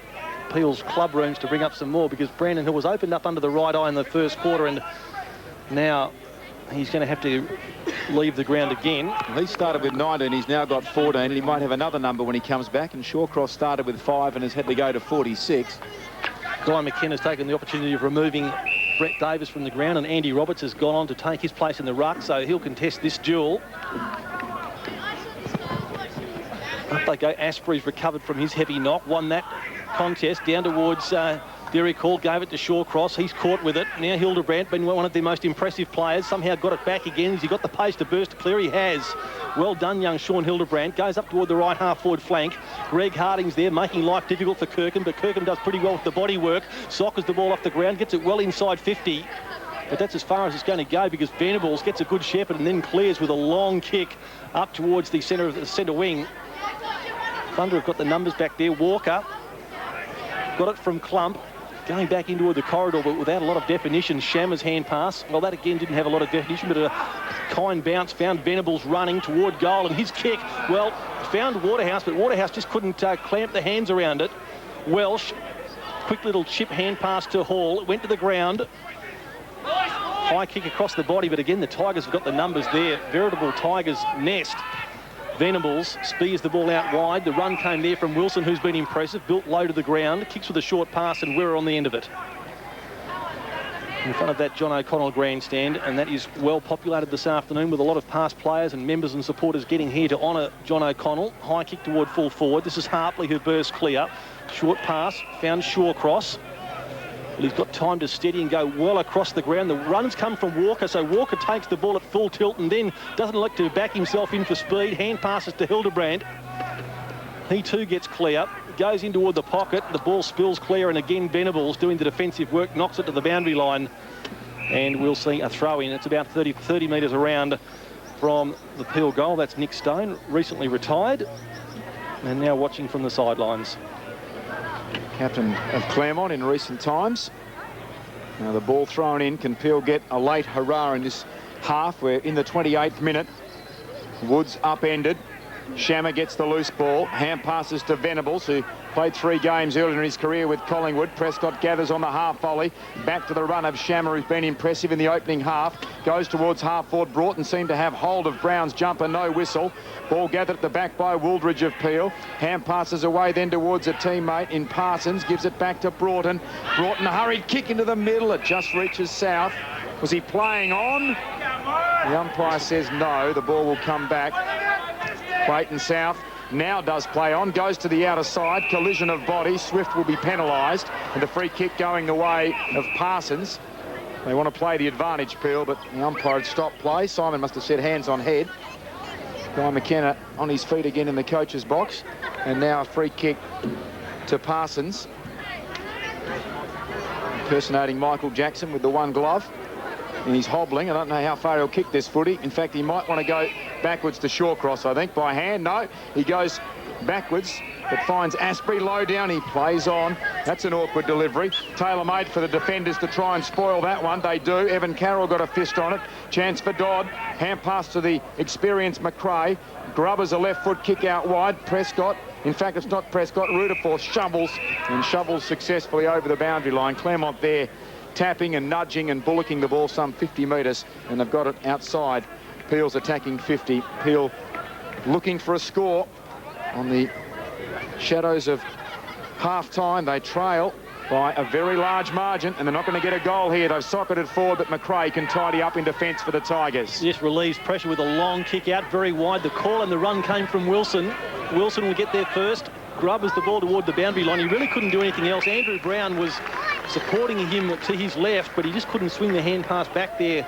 Peel's club rooms to bring up some more, because Brandon Hill was opened up under the right eye in the first quarter, and now he's going to have to leave the ground again. He started with 19, he's now got 14, and he might have another number when he comes back, and Shawcross started with 5 and has had to go to 46. Guy McKenna's taken the opportunity of removing Brett Davis from the ground, and Andy Roberts has gone on to take his place in the ruck, so he'll contest this duel. Up they go. Asprey's recovered from his heavy knock, won that contest down towards Derek Hall, gave it to Shawcross. He's caught with it. Now Hildebrandt, been one of their most impressive players, somehow got it back again. Has he got the pace to burst to clear? He has. Well done, young Sean Hildebrandt. Goes up toward the right half-forward flank. Greg Harding's there, making life difficult for Kirkham, but Kirkham does pretty well with the body work. Sockers the ball off the ground, gets it well inside 50. But that's as far as it's going to go, because Venables gets a good shepherd and then clears with a long kick up towards the centre wing. Thunder have got the numbers back there. Walker got it from Clump, going back into the corridor, but without a lot of definition. Shammer's hand pass, well, that again didn't have a lot of definition, but a kind bounce found Venables running toward goal, and his kick, well, found Waterhouse, but Waterhouse just couldn't clamp the hands around it. Welsh, quick little chip hand pass to Hall. It went to the ground. High kick across the body, but again, the Tigers have got the numbers there. Veritable Tigers nest. Venables spears the ball out wide. The run came there from Wilson, who's been impressive. Built low to the ground, kicks with a short pass, and we're on the end of it. In front of that John O'Connell grandstand, and that is well populated this afternoon with a lot of past players and members and supporters getting here to honour John O'Connell. High kick toward full forward. This is Hartley, who bursts clear. Short pass, found Shawcross. Well, he's got time to steady and go well across the ground. The runs come from Walker, so Walker takes the ball at full tilt and then doesn't look to back himself in for speed. Hand passes to Hildebrandt. He too gets clear, goes in toward the pocket. The ball spills clear, and again Venables doing the defensive work, knocks it to the boundary line, and we'll see a throw in. It's about 30 metres around from the Peel goal. That's Nick Stone, recently retired, and now watching from the sidelines. Captain of Claremont in recent times. Now the ball thrown in. Can Peel get a late hurrah in this half? We're in the 28th minute. Woods upended. Shammer gets the loose ball. Hand passes to Venables, who played 3 games earlier in his career with Collingwood. Prescott gathers on the half volley. Back to the run of Shammer, who's been impressive in the opening half. Goes towards half forward. Broughton seemed to have hold of Brown's jumper. No whistle. Ball gathered at the back by Wooldridge of Peel. Hand passes away then towards a teammate in Parsons. Gives it back to Broughton. Broughton a hurried kick into the middle. It just reaches South. Was he playing on? The umpire says no. The ball will come back. Clayton South now does play on, goes to the outer side, collision of bodies. Swift will be penalised, and a free kick going the way of Parsons. They want to play the advantage, Peel, but the umpire had stopped play. Simon must have said hands on head. Guy McKenna on his feet again in the coach's box, and now a free kick to Parsons, impersonating Michael Jackson with the one glove. And he's hobbling. I don't know how far he'll kick this footy. In fact, he might want to go backwards to Shawcross, I think, by hand. No, he goes backwards, but finds Asprey low down. He plays on. That's an awkward delivery. Tailor-made for the defenders to try and spoil that one. They do. Evan Carroll got a fist on it. Chance for Dodd. Hand pass to the experienced McRae. Grubbers a left foot kick out wide. Prescott. In fact, it's not Prescott. Rutherford shovels successfully over the boundary line. Claremont there tapping and nudging and bullocking the ball some 50 metres, and they've got it outside. Peel's attacking 50. Peel looking for a score on the shadows of half-time. They trail by a very large margin, and they're not going to get a goal here. They've socketed forward, but McRae can tidy up in defence for the Tigers. Yes, relieves pressure with a long kick out, very wide. The call and the run came from Wilson. Wilson will get there first. Grubbers the ball toward the boundary line. He really couldn't do anything else. Andrew Brown was supporting him to his left, but he just couldn't swing the hand pass back there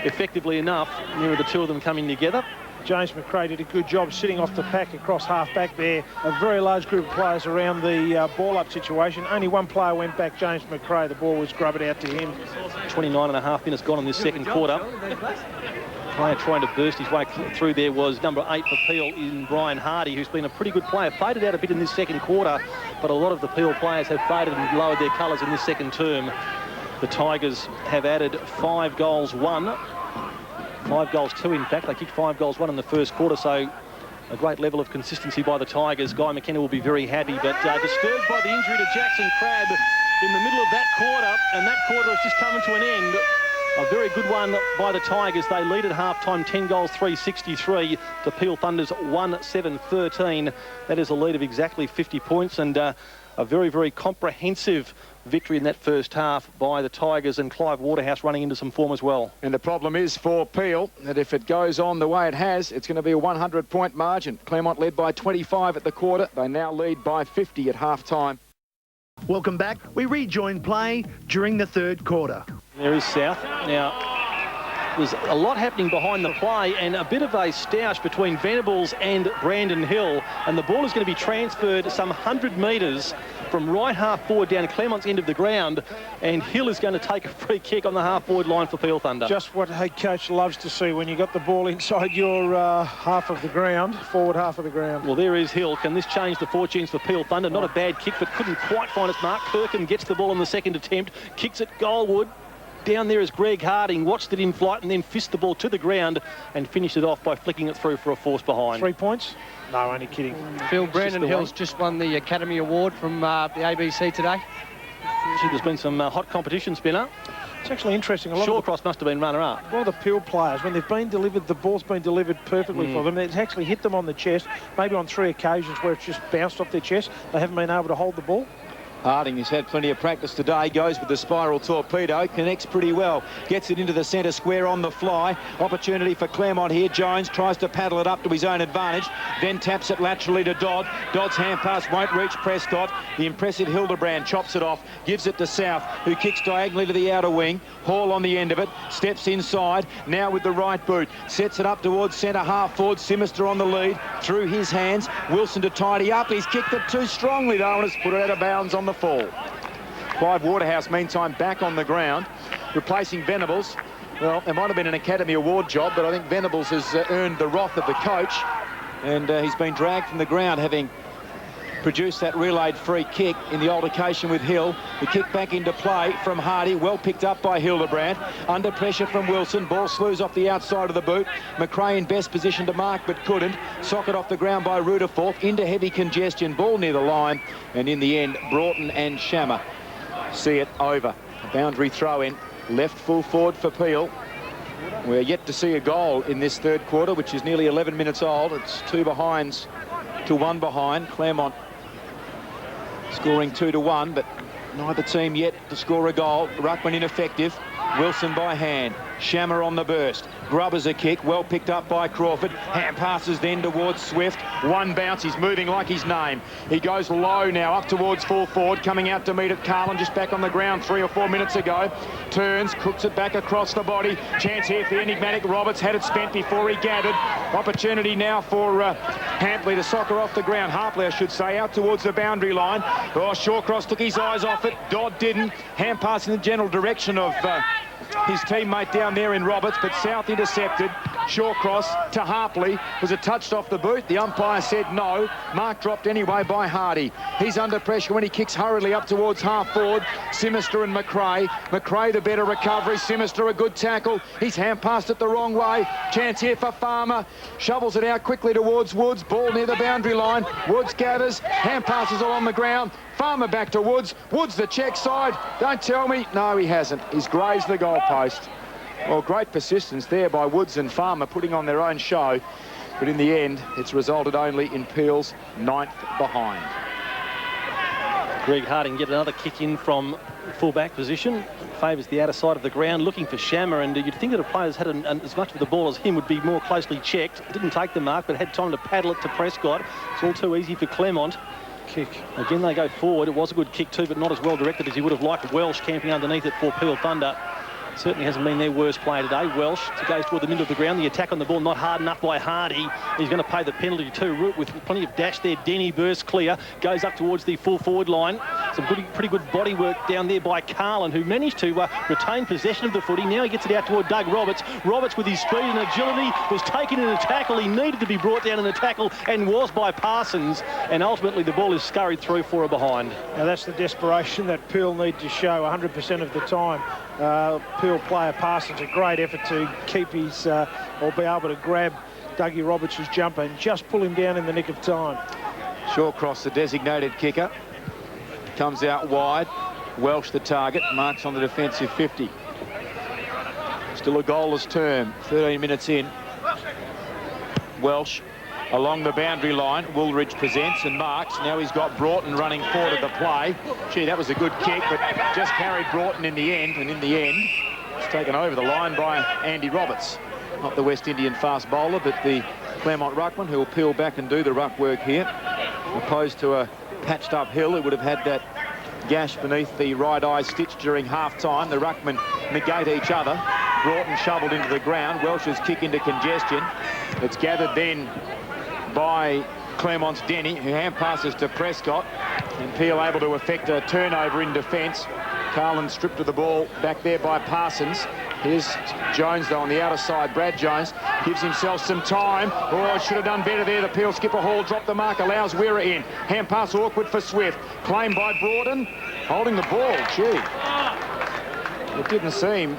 effectively enough. There were the two of them coming together. James McRae did a good job sitting off the pack across half-back there. A very large group of players around the ball-up situation. Only one player went back, James McRae. The ball was grubbered out to him. 29.5 minutes gone in this second quarter. Player trying to burst his way through there was number 8 for Peel in Brian Hardy, who's been a pretty good player. Faded out a bit in this second quarter, but a lot of the Peel players have faded and lowered their colours in this second term. The Tigers have added 5 goals, 1. 5 goals, 2 in fact. They kicked 5 goals, 1 in the first quarter, so a great level of consistency by the Tigers. Guy McKenna will be very happy, but disturbed by the injury to Jackson Crabb in the middle of that quarter, and that quarter has just come to an end. A very good one by the Tigers. They lead at half-time, 10 goals, 363 to Peel Thunder's 1-7-13. That is a lead of exactly 50 points, and a very, very comprehensive victory in that first half by the Tigers, and Clive Waterhouse running into some form as well. And the problem is for Peel that if it goes on the way it has, it's going to be a 100-point margin. Claremont led by 25 at the quarter. They now lead by 50 at half-time. Welcome back. We rejoin play during the third quarter. There is South. Now, there's a lot happening behind the play and a bit of a stoush between Venables and Brandon Hill, and the ball is going to be transferred some 100 metres from right half forward down Claremont's end of the ground, and Hill is going to take a free kick on the half forward line for Peel Thunder. Just what a head coach loves to see when you got the ball inside your half of the ground, forward half of the ground. Well, there is Hill. Can this change the fortunes for Peel Thunder? Not a bad kick, but couldn't quite find its mark. Perkin gets the ball in the second attempt, kicks it goalward. Down there is Greg Harding, watched it in flight and then fist the ball to the ground and finished it off by flicking it through for a force behind. 3 points? No, only kidding. Phil, Brandon Hill's just won the Academy Award from the ABC today. Gee, there's been some hot competition, Spinner. It's actually interesting. Shawcross must have been runner-up. A lot of the Peel players, when they've been delivered, the ball's been delivered perfectly for them. It's actually hit them on the chest, maybe on 3 occasions where it's just bounced off their chest. They haven't been able to hold the ball. Harding, who's had plenty of practice today, goes with the spiral torpedo, connects pretty well, gets it into the centre square on the fly. Opportunity for Claremont here. Jones tries to paddle it up to his own advantage, then taps it laterally to Dodd. Dodd's hand pass won't reach Prescott. The impressive Hildebrand chops it off, gives it to South, who kicks diagonally to the outer wing. Hall on the end of it, steps inside, now with the right boot, sets it up towards centre half forward. Simister on the lead, through his hands. Wilson to tidy up. He's kicked it too strongly though, and has put it out of bounds on the fall. Clive Waterhouse, meantime, back on the ground, replacing Venables. Well, it might have been an Academy Award job, but I think Venables has earned the wrath of the coach, and he's been dragged from the ground, having produced that relayed free kick in the altercation with Hill. The kick back into play from Hardy, well picked up by Hildebrand. Under pressure from Wilson, ball slews off the outside of the boot. McRae in best position to mark, but couldn't. Socket off the ground by Rutherford, into heavy congestion, ball near the line, and in the end, Broughton and Shammer see it over. A boundary throw in, left full forward for Peel. We're yet to see a goal in this third quarter, which is nearly 11 minutes old. It's 2 behinds to 1 behind. Claremont scoring 2-1, but neither team yet to score a goal. Ruckman ineffective. Wilson by hand. Shammer on the burst. Grubbers a kick, well picked up by Crawford. Hand passes then towards Swift. One bounce, he's moving like his name. He goes low now, up towards full forward, coming out to meet it. Carlin just back on the ground 3 or 4 minutes ago. Turns, cooks it back across the body. Chance here for the enigmatic Roberts. Had it spent before he gathered. Opportunity now for Hampley to soccer off the ground. Harpley, I should say, out towards the boundary line. Oh, Shawcross took his eyes off it. Dodd didn't. Hand pass in the general direction of his teammate down there in Roberts, but South intercepted. Shawcross to Harpley. Was it touched off the boot? The umpire said no. Mark dropped anyway by Hardy. He's under pressure when he kicks hurriedly up towards half forward. Simister and McRae. McRae the better recovery. Simister a good tackle. He's hand passed it the wrong way. Chance here for Farmer. Shovels it out quickly towards Woods. Ball near the boundary line. Woods gathers. Hand passes along the ground. Farmer back to Woods. Woods the check side. Don't tell me. No, he hasn't. He's grazed the goalpost. Well, great persistence there by Woods and Farmer putting on their own show. But in the end, it's resulted only in Peel's 9th behind. Greg Harding get another kick in from full-back position. Favours the outer side of the ground, looking for Shammer, and you'd think that a player had as much of the ball as him would be more closely checked. Didn't take the mark, but had time to paddle it to Prescott. It's all too easy for Claremont. Kick. Again, they go forward. It was a good kick too, but not as well directed as he would have liked. Welsh camping underneath it for Peel Thunder. Certainly hasn't been their worst player today. Welsh goes toward the middle of the ground. The attack on the ball not hard enough by Hardy. He's going to pay the penalty too. With plenty of dash there. Denny bursts clear. Goes up towards the full forward line. Some pretty good body work down there by Carlin, who managed to retain possession of the footy. Now he gets it out toward Doug Roberts. Roberts with his speed and agility was taken in a tackle. He needed to be brought down in a tackle and was by Parsons. And ultimately the ball is scurried through for a behind. Now that's the desperation that Peel need to show 100% of the time. Peel player Parsons, a great effort to keep his, or be able to grab Dougie Roberts' jumper and just pull him down in the nick of time. Shawcross, the designated kicker, comes out wide. Welsh, the target, marks on the defensive 50. Still a goalless term, 13 minutes in. Welsh along the boundary line. Woolridge presents and marks. Now he's got Broughton running forward of the play. Gee, that was a good kick, but just carried Broughton in the end. And in the end, it's taken over the line by Andy Roberts. Not the West Indian fast bowler, but the Claremont ruckman who will peel back and do the ruck work here. Opposed to a patched up Hill who would have had that gash beneath the right eye stitched during half-time. The ruckmen negate each other. Broughton shoveled into the ground. Welsh's kick into congestion. It's gathered then by Claremont's Denny, who hand passes to Prescott, and Peel able to effect a turnover in defence. Carlin stripped of the ball back there by Parsons. Here's Jones, though, on the outer side. Brad Jones gives himself some time. Oh, should have done better there. The Peel skipper Hall dropped the mark, allows Weir in. Hand pass awkward for Swift. Claimed by Broughton, holding the ball. Gee, it didn't seem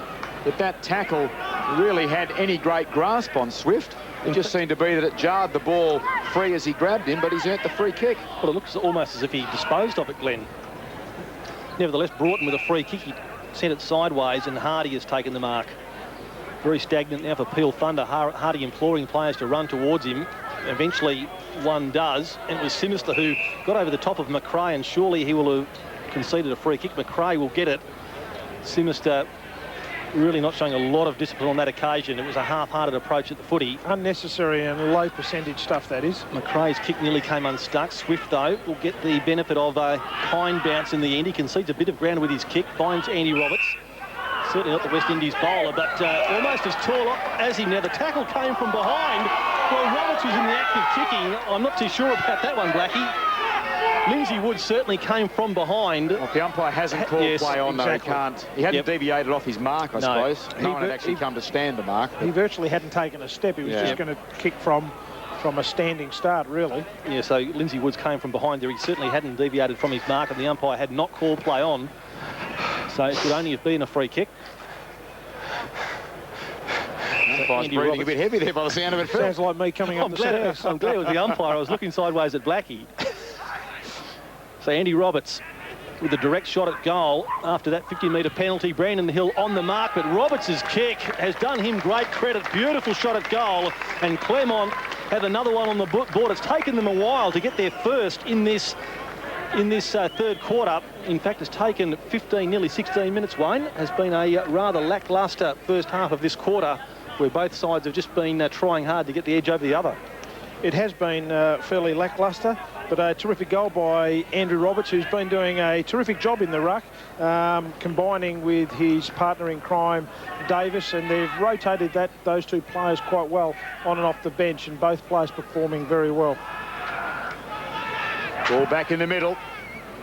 that tackle really had any great grasp on Swift. It just seemed to be that it jarred the ball free as he grabbed him, but he's earned the free kick. Well, it looks almost as if he disposed of it, Glenn. Nevertheless, Broughton with a free kick, he sent it sideways, and Hardy has taken the mark. Very stagnant now for Peel Thunder. Hardy imploring players to run towards him. Eventually, one does, and it was Sinister who got over the top of McRae, and surely he will have conceded a free kick. McRae will get it. Sinister really not showing a lot of discipline on that occasion. It was a half-hearted approach at the footy. Unnecessary and low percentage stuff, that is. McRae's kick nearly came unstuck. Swift, though, will get the benefit of a kind bounce in the end. He concedes a bit of ground with his kick, finds Andy Roberts. Certainly not the West Indies bowler, but almost as tall as him. Now, the tackle came from behind. Well, Roberts was in the act of kicking. I'm not too sure about that one, Blackie. Lindsay Wood certainly came from behind. Well, if the umpire hasn't called play on, exactly. Though, he can't. He hadn't deviated off his mark, I suppose. No one had actually come to stand the mark. He virtually hadn't taken a step. He was just going to kick from a standing start, really. Yeah, so Lindsay Woods came from behind there. He certainly hadn't deviated from his mark, and the umpire had not called play on. So it could only have been a free kick. Umpire's breathing a bit heavy there by the sound of it. Sounds like me coming up the stairs. I'm glad it was the umpire. I was looking sideways at Blackie. So Andy Roberts with a direct shot at goal after that 50-metre penalty. Brandon Hill on the mark, but Roberts' kick has done him great credit. Beautiful shot at goal, and Claremont have another one on the board. It's taken them a while to get their first in this third quarter. In fact, it's taken 15, nearly 16 minutes, Wayne. Has been a rather lacklustre first half of this quarter, where both sides have just been trying hard to get the edge over the other. It has been fairly lacklustre, but a terrific goal by Andrew Roberts, who's been doing a terrific job in the ruck, combining with his partner in crime, Davis, and they've rotated those two players quite well on and off the bench, and both players performing very well. Ball back in the middle.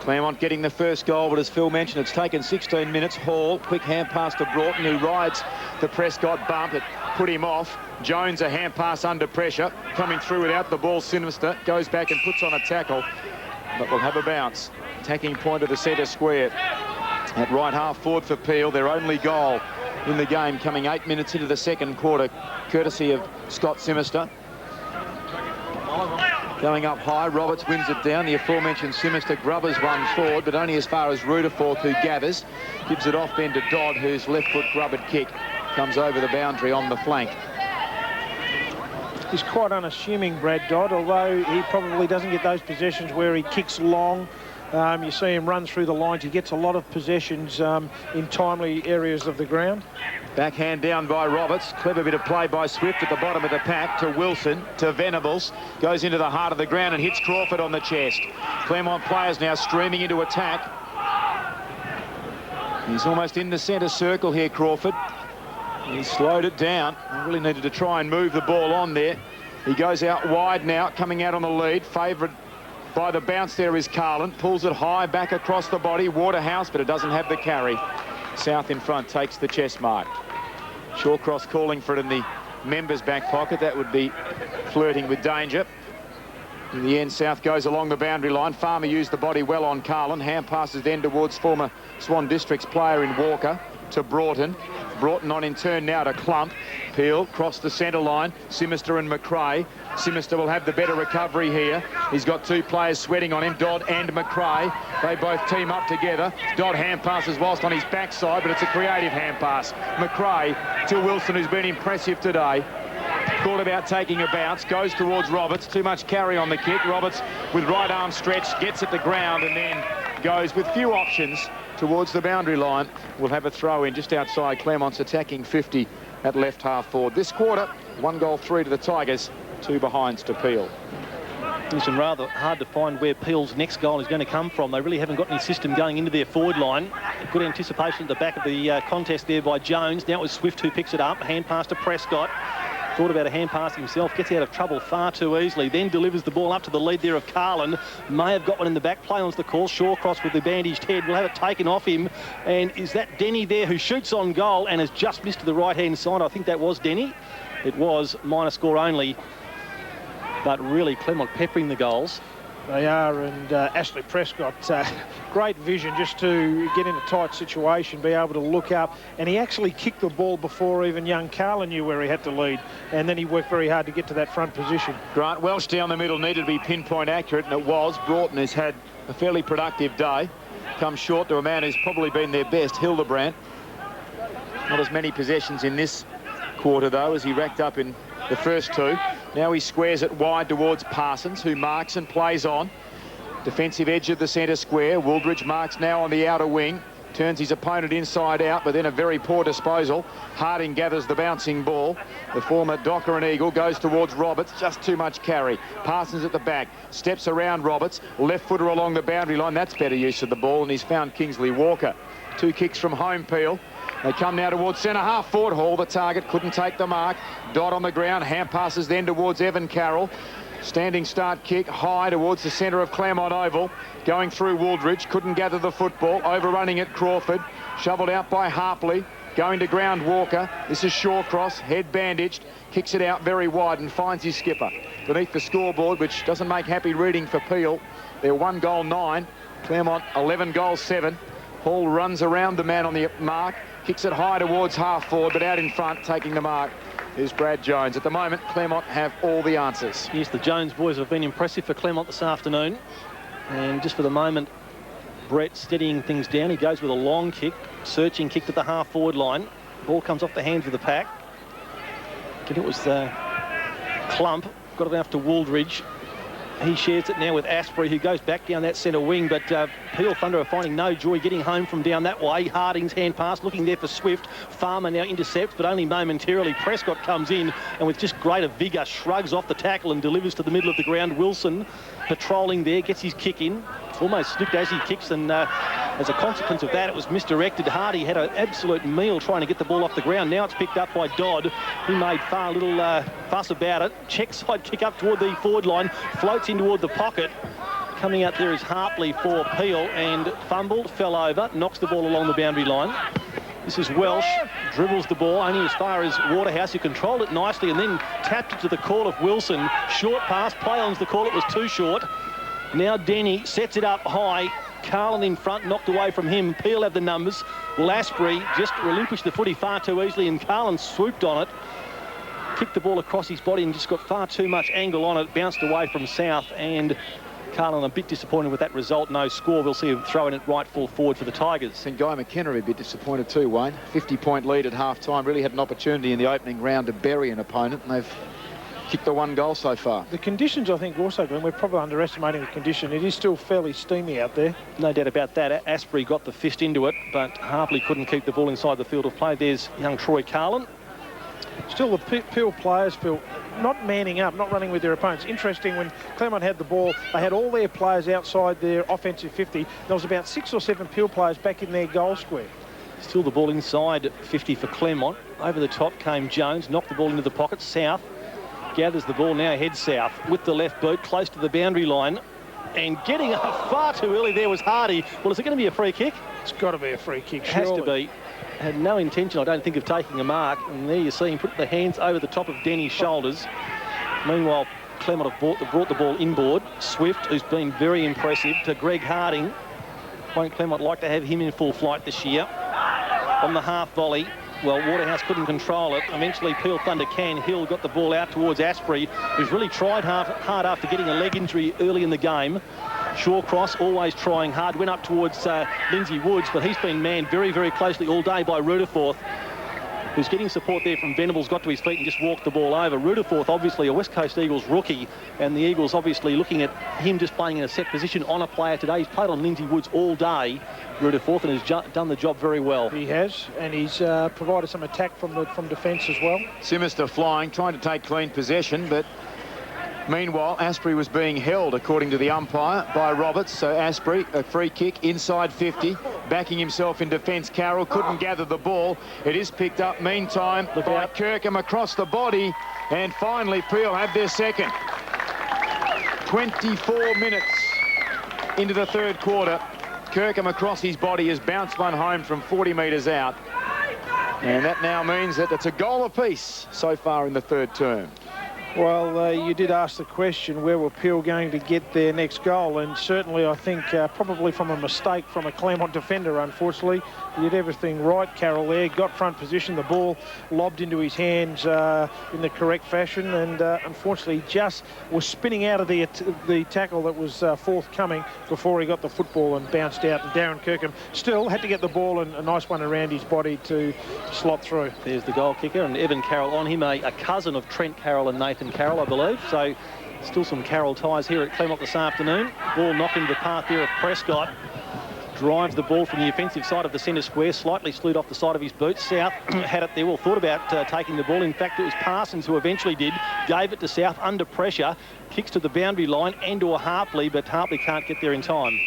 Claremont getting the first goal, but as Phil mentioned, it's taken 16 minutes. Hall, quick hand pass to Broughton, who rides the Prescott bump. It put him off. Jones, a hand pass under pressure, coming through without the ball. Sinister goes back and puts on a tackle, but will have a bounce. Attacking point of the centre square. At right half forward for Peel, their only goal in the game, coming 8 minutes into the second quarter, courtesy of Scott Simister. Going up high, Roberts wins it down. The aforementioned Simister grubbers one forward, but only as far as Rudderforth, who gathers. Gives it off then to Dodd, whose left foot grubbered kick comes over the boundary on the flank. He's quite unassuming, Brad Dodd, although he probably doesn't get those possessions where he kicks long. You see him run through the lines. He gets a lot of possessions in timely areas of the ground. Backhand down by Roberts. Clever bit of play by Swift at the bottom of the pack to Wilson, to Venables. Goes into the heart of the ground and hits Crawford on the chest. Claremont players now streaming into attack. He's almost in the centre circle here, Crawford. He slowed it down. He really needed to try and move the ball on there. He goes out wide now, coming out on the lead. Favoured by the bounce there is Carlin. Pulls it high back across the body. Waterhouse, but it doesn't have the carry. South in front takes the chest mark. Shawcross calling for it in the members' back pocket. That would be flirting with danger. In the end, South goes along the boundary line. Farmer used the body well on Carlin. Hand passes then towards former Swan Districts player in Walker to Broughton. Broughton on in turn now to Clump. Peel cross the centre line. Simister and McRae. Simister will have the better recovery here. He's got two players sweating on him, Dodd and McRae. They both team up together. Dodd hand passes whilst on his backside, but it's a creative hand pass. McRae to Wilson, who's been impressive today. Thought about taking a bounce, goes towards Roberts. Too much carry on the kick. Roberts with right arm stretched, gets at the ground and then goes with few options towards the boundary line. We'll have a throw in just outside Claremont's attacking 50 at left half forward. This quarter, 1 goal 3 to the Tigers, 2 behinds to Peel. Listen, rather hard to find where Peel's next goal is going to come from. They really haven't got any system going into their forward line. Good anticipation at the back of the contest there by Jones. Now it was Swift who picks it up. Hand pass to Prescott. Thought about a hand pass himself, gets out of trouble far too easily, then delivers the ball up to the lead there of Carlin. May have got one in the back, play on's the call. Shawcross with the bandaged head will have it taken off him. And is that Denny there who shoots on goal and has just missed to the right-hand side? I think that was Denny. It was, minor score only. But really, Claremont peppering the goals. They are, and Ashley Prescott, great vision just to get in a tight situation, be able to look up, and he actually kicked the ball before even young Carlin knew where he had to lead, and then he worked very hard to get to that front position. Grant Welsh down the middle needed to be pinpoint accurate, and it was. Broughton has had a fairly productive day. Comes short to a man who's probably been their best, Hildebrandt. Not as many possessions in this quarter, though, as he racked up in the first two. Now he squares it wide towards Parsons, who marks and plays on. Defensive edge of the centre square. Wooldridge marks now on the outer wing. Turns his opponent inside out, but then a very poor disposal. Harding gathers the bouncing ball. The former Docker and Eagle goes towards Roberts. Just too much carry. Parsons at the back. Steps around Roberts. Left footer along the boundary line. That's better use of the ball, and he's found Kingsley Walker. 2 kicks from home, Peel. They come now towards centre half forward. Hall, the target, couldn't take the mark. Dodd on the ground. Hand passes then towards Evan Carroll. Standing start kick high towards the centre of Claremont Oval. Going through Wooldridge. Couldn't gather the football. Overrunning it, Crawford. Shoveled out by Harpley. Going to ground, Walker. This is Shawcross. Head bandaged. Kicks it out very wide and finds his skipper. Beneath the scoreboard, which doesn't make happy reading for Peel. They're 1 goal 9. Claremont 11 goals 7. Hall runs around the man on the mark. Kicks it high towards half forward, but out in front, taking the mark, is Brad Jones. At the moment, Claremont have all the answers. Yes, the Jones boys have been impressive for Claremont this afternoon. And just for the moment, Brett steadying things down. He goes with a long kick, searching kick to the half-forward line. Ball comes off the hands of the pack. I think it was Clump. Got it out to Wooldridge. He shares it now with Asprey, who goes back down that centre wing, but Peel Thunder are finding no joy getting home from down that way. Harding's hand pass, looking there for Swift. Farmer now intercepts, but only momentarily. Prescott comes in and with just greater vigour shrugs off the tackle and delivers to the middle of the ground. Wilson patrolling there, gets his kick in. Almost slipped as he kicks, and as a consequence of that, it was misdirected. Hardy had an absolute meal trying to get the ball off the ground. Now it's picked up by Dodd. He made far little fuss about it. Check side kick up toward the forward line, floats in toward the pocket. Coming out there is Hartley for Peel, and fumbled, fell over, knocks the ball along the boundary line. This is Welsh, dribbles the ball only as far as Waterhouse, who controlled it nicely and then tapped it to the call of Wilson. Short pass, play-on's the call, it was too short. Now Denny sets it up high. Carlin in front, knocked away from him. Peel have the numbers. Well, Asprey just relinquished the footy far too easily, and Carlin swooped on it. Kicked the ball across his body and just got far too much angle on it. Bounced away from South, and Carlin a bit disappointed with that result. No score. We'll see him throwing it right full forward for the Tigers. And Guy McKenna a bit disappointed too, Wayne. 50-point lead at half-time. Really had an opportunity in the opening round to bury an opponent, and they've kicked the one goal so far. The conditions, I think, also, Glenn, we're probably underestimating the condition. It is still fairly steamy out there. No doubt about that. Asprey got the fist into it, but Hartley couldn't keep the ball inside the field of play. There's young Troy Carlin. Still, the Peel players feel not manning up, not running with their opponents. Interesting, when Claremont had the ball, they had all their players outside their offensive 50. There was about 6 or 7 Peel players back in their goal square. Still the ball inside 50 for Claremont. Over the top came Jones, knocked the ball into the pocket. South gathers the ball now, heads south with the left boot, close to the boundary line. And getting up far too early there was Hardy. Well, is it going to be a free kick? It's got to be a free kick, It has to be. Had no intention, I don't think, of taking a mark. And there you see him put the hands over the top of Denny's shoulders. Meanwhile, Claremont have brought the ball inboard. Swift, who's been very impressive, to Greg Harding. Won't Claremont like to have him in full flight this year? On the half volley, well, Waterhouse couldn't control it. Eventually, Peel Thunder can. Hill got the ball out towards Asprey, who's really tried hard after getting a leg injury early in the game. Shawcross always trying hard. Went up towards Lindsay Woods, but he's been manned very, very closely all day by Rutherford, who's getting support there from Venables, got to his feet and just walked the ball over. Rutherford, obviously a West Coast Eagles rookie, and the Eagles obviously looking at him just playing in a set position on a player today. He's played on Lindsay Woods all day, Rutherford, and has done the job very well. He has, and he's provided some attack from defence as well. Simister flying, trying to take clean possession, but meanwhile, Asprey was being held, according to the umpire, by Roberts. So Asprey, a free kick inside 50, backing himself in defence. Carroll couldn't gather the ball. It is picked up, meantime, by Kirkham across the body. And finally, Peel have their second. 24 minutes into the third quarter. Kirkham across his body has bounced one home from 40 metres out. And that now means that it's a goal apiece so far in the third term. Well, you did ask the question, where were Peel going to get their next goal? And certainly, I think, probably from a mistake from a Claremont defender, unfortunately. He did everything right, Carroll there, got front position, the ball lobbed into his hands in the correct fashion, and unfortunately just was spinning out of the tackle that was forthcoming before he got the football and bounced out. And Darren Kirkham still had to get the ball and a nice one around his body to slot through. There's the goal kicker, and Evan Carroll on him, a cousin of Trent Carroll and Nathan Carroll, I believe. So still some Carroll ties here at Claremont this afternoon. Ball knocked into the path there of Prescott. Drives the ball from the offensive side of the centre square, slightly slewed off the side of his boot. South had it there, well, thought about taking the ball. In fact, it was Parsons who eventually did. Gave it to South under pressure. Kicks to the boundary line and/or Hartley, but Hartley can't get there in time.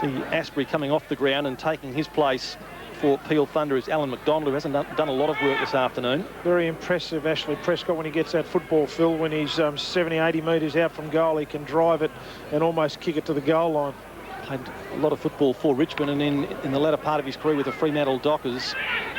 See Asprey coming off the ground and taking his place for Peel Thunder is Alan McDonald, who hasn't done a lot of work this afternoon. Very impressive, Ashley Prescott, when he gets that football, Phil. When he's 70, 80 metres out from goal, he can drive it and almost kick it to the goal line. Played a lot of football for Richmond, and then in the latter part of his career with the Fremantle Dockers,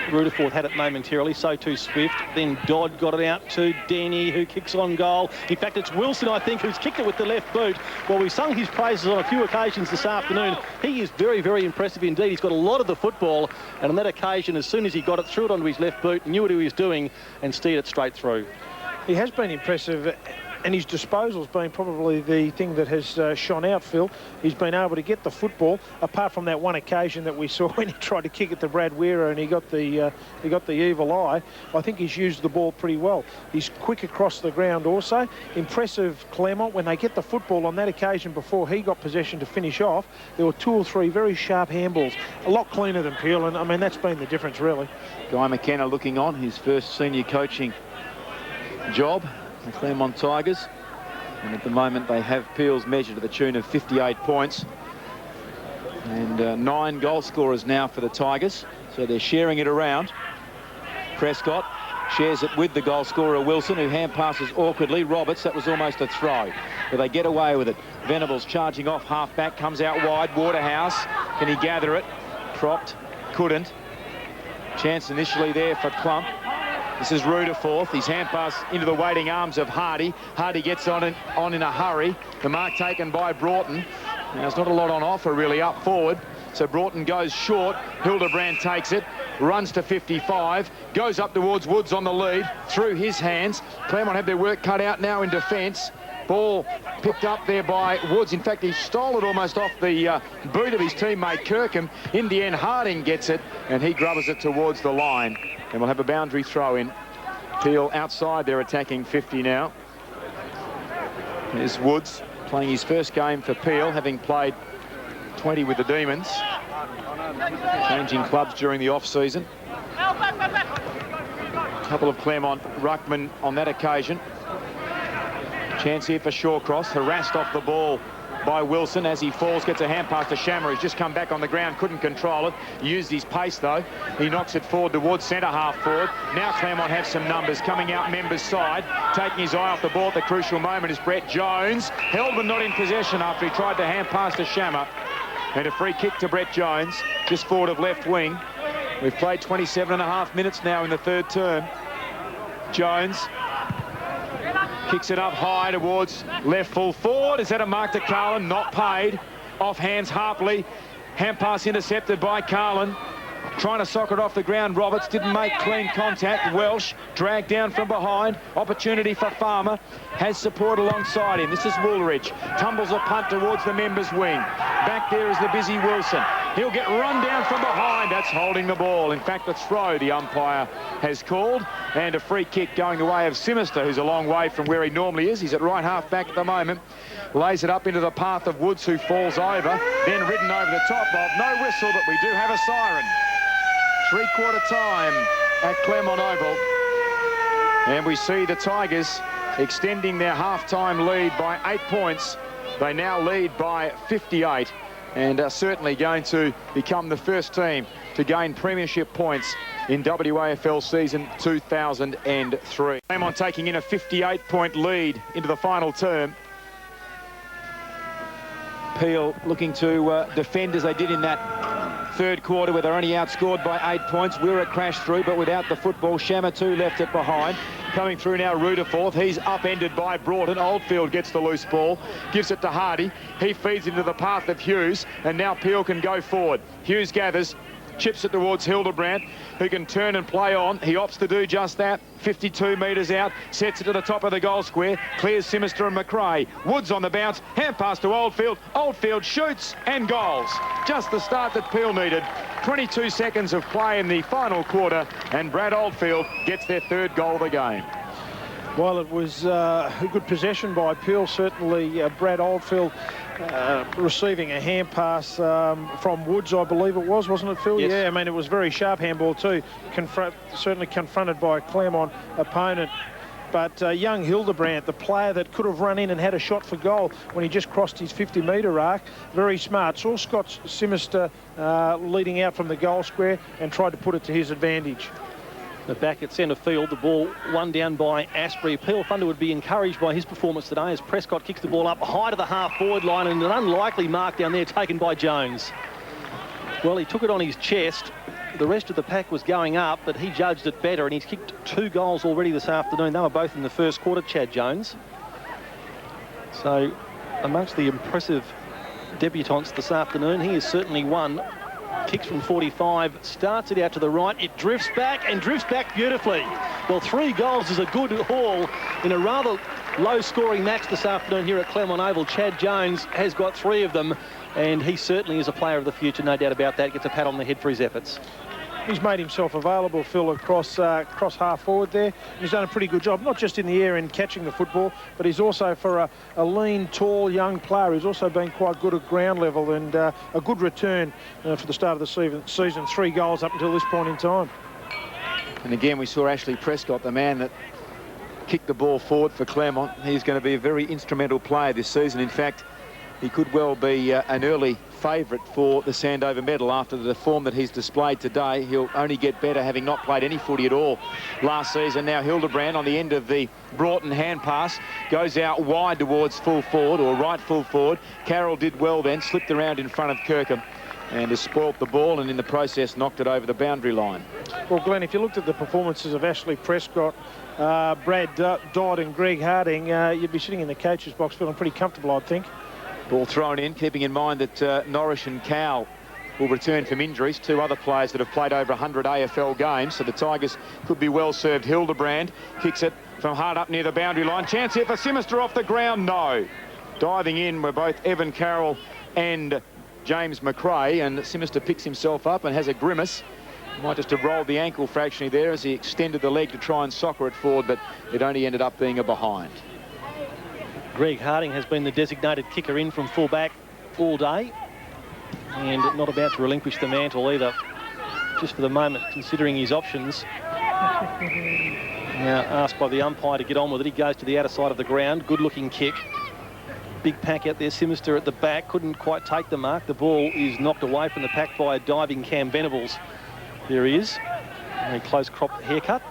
Rutherford had it momentarily, so too Swift. Then Dodd got it out to Denny, who kicks on goal. In fact, it's Wilson, I think, who's kicked it with the left boot. Well, we sung his praises on a few occasions this afternoon. He is very, very impressive indeed. He's got a lot of the football, and on that occasion, as soon as he got it, threw it onto his left boot, knew what he was doing, and steered it straight through. He has been impressive, and his disposal's been probably the thing that has shone out, Phil. He's been able to get the football, apart from that one occasion that we saw when he tried to kick it to Brad Weir and he got the evil eye. I think he's used the ball pretty well. He's quick across the ground also. Impressive Claremont, when they get the football on that occasion before he got possession to finish off, there were 2 or 3 very sharp handballs. A lot cleaner than Peel, and I mean, that's been the difference, really. Guy McKenna looking on, his first senior coaching job, the Claremont Tigers, and at the moment they have Peel's measure to the tune of 58 points and 9 goal scorers now for the Tigers, so they're sharing it around. Prescott shares it with the goal scorer Wilson, who hand passes awkwardly. Roberts, that was almost a throw, but they get away with it. Venables charging off half-back, comes out wide. Waterhouse, can he gather it? Propped, couldn't. Chance initially there for Clump. This is Rudderforth. His hand pass into the waiting arms of Hardy. Hardy gets on in a hurry. The mark taken by Broughton. Now, there's not a lot on offer really up forward. So Broughton goes short. Hildebrand takes it, runs to 55, goes up towards Woods on the lead, through his hands. Claremont have their work cut out now in defence. Ball picked up there by Woods. In fact, he stole it almost off the boot of his teammate Kirkham. In the end, Harding gets it, and he grubbers it towards the line. And we'll have a boundary throw in. Peel outside their attacking 50 now. There's Woods playing his first game for Peel, having played 20 with the Demons. Changing clubs during the off-season. A couple of Claremont ruckmen on that occasion. Chance here for Shawcross, harassed off the ball by Wilson as he falls, gets a hand pass to Shammer. He's just come back on the ground, couldn't control it. Used his pace though. He knocks it forward towards centre half forward. Now Claremont have some numbers coming out Members' side. Taking his eye off the ball at the crucial moment is Brett Jones. Held but not in possession after he tried to hand pass to Shammer. And a free kick to Brett Jones, just forward of left wing. We've played 27.5 minutes now in the third term. Jones kicks it up high towards left full forward. Is that a mark to Carlin? Not paid. Off hands Harpley. Hand pass intercepted by Carlin. Trying to sock it off the ground. Roberts didn't make clean contact. Welsh dragged down from behind. Opportunity for Farmer. Has support alongside him. This is Woolridge. Tumbles a punt towards the Members' wing. Back there is the busy Wilson. He'll get run down from behind. That's holding the ball. In fact, a throw the umpire has called. And a free kick going the way of Simister, who's a long way from where he normally is. He's at right half back at the moment. Lays it up into the path of Woods, who falls over. Then ridden over the top of. No whistle, but we do have a siren. Three-quarter time at Claremont Oval. And we see the Tigers extending their half-time lead by 8 points. They now lead by 58 and are certainly going to become the first team to gain premiership points in WAFL season 2003. Claremont taking in a 58-point lead into the final term. Peel looking to defend as they did in that third quarter, where they're only outscored by 8 points. We're a crash through, but without the football. Shammer too left it behind. Coming through now, Rudderforth. He's upended by Broughton. Oldfield gets the loose ball, gives it to Hardy. He feeds into the path of Hughes, and now Peel can go forward. Hughes gathers, chips it towards Hildebrand, who can turn and play on. He opts to do just that. 52 metres out, sets it to the top of the goal square, clears Simister and McRae. Woods on the bounce, hand pass to Oldfield. Oldfield shoots and goals. Just the start that Peel needed. 22 seconds of play in the final quarter, and Brad Oldfield gets their third goal of the game. Well, it was a good possession by Peel. Certainly, Brad Oldfield receiving a hand pass from Woods, I believe it was, wasn't it, Phil? Yes. Yeah, I mean, it was very sharp handball too. Certainly confronted by a Claremont opponent. But young Hildebrand, the player that could have run in and had a shot for goal when he just crossed his 50-metre arc, very smart. Saw Scott Simister leading out from the goal square and tried to put it to his advantage. But back at centre field, the ball one down by Asprey. Peel Thunder would be encouraged by his performance today as Prescott kicks the ball up high to the half-forward line, and an unlikely mark down there taken by Jones. Well, he took it on his chest. The rest of the pack was going up, but he judged it better, and he's kicked 2 goals already this afternoon. They were both in the first quarter, Chad Jones. So, amongst the impressive debutants this afternoon, he is certainly one. Kicks from 45, starts it out to the right. It drifts back and drifts back beautifully. Well, 3 goals is a good haul in a rather low-scoring match this afternoon here at Claremont Oval. Chad Jones has got 3 of them, and he certainly is a player of the future, no doubt about that. Gets a pat on the head for his efforts. He's made himself available, Phil, across half forward there. He's done a pretty good job, not just in the air and catching the football, but he's also, for a lean, tall, young player, he's also been quite good at ground level, and a good return for the start of the season. 3 goals up until this point in time. And again, we saw Ashley Prescott, the man that kicked the ball forward for Claremont. He's going to be a very instrumental player this season. In fact, he could well be an early favourite for the Sandover medal after the form that he's displayed today. He'll only get better, having not played any footy at all last season. Now Hildebrand on the end of the Broughton hand pass goes out wide towards full forward, or right full forward. Carroll did well then, slipped around in front of Kirkham and has spoilt the ball, and in the process knocked it over the boundary line. Well, Glenn, if you looked at the performances of Ashley Prescott, Brad Dodd and Greg Harding, you'd be sitting in the coach's box feeling pretty comfortable, I think. Ball thrown in, keeping in mind that Norrish and Cowell will return from injuries. Two other players that have played over 100 AFL games, so the Tigers could be well served. Hildebrand kicks it from hard up near the boundary line. Chance here for Simister off the ground. No. Diving in were both Evan Carroll and James McRae, and Simister picks himself up and has a grimace. Might just have rolled the ankle fractionally there as he extended the leg to try and soccer it forward, but it only ended up being a behind. Greg Harding has been the designated kicker in from full-back all day, and not about to relinquish the mantle either, just for the moment, considering his options. Now asked by the umpire to get on with it. He goes to the outer side of the ground. Good-looking kick. Big pack out there. Simister at the back. Couldn't quite take the mark. The ball is knocked away from the pack by a diving Cam Venables. There he is. A close crop haircut.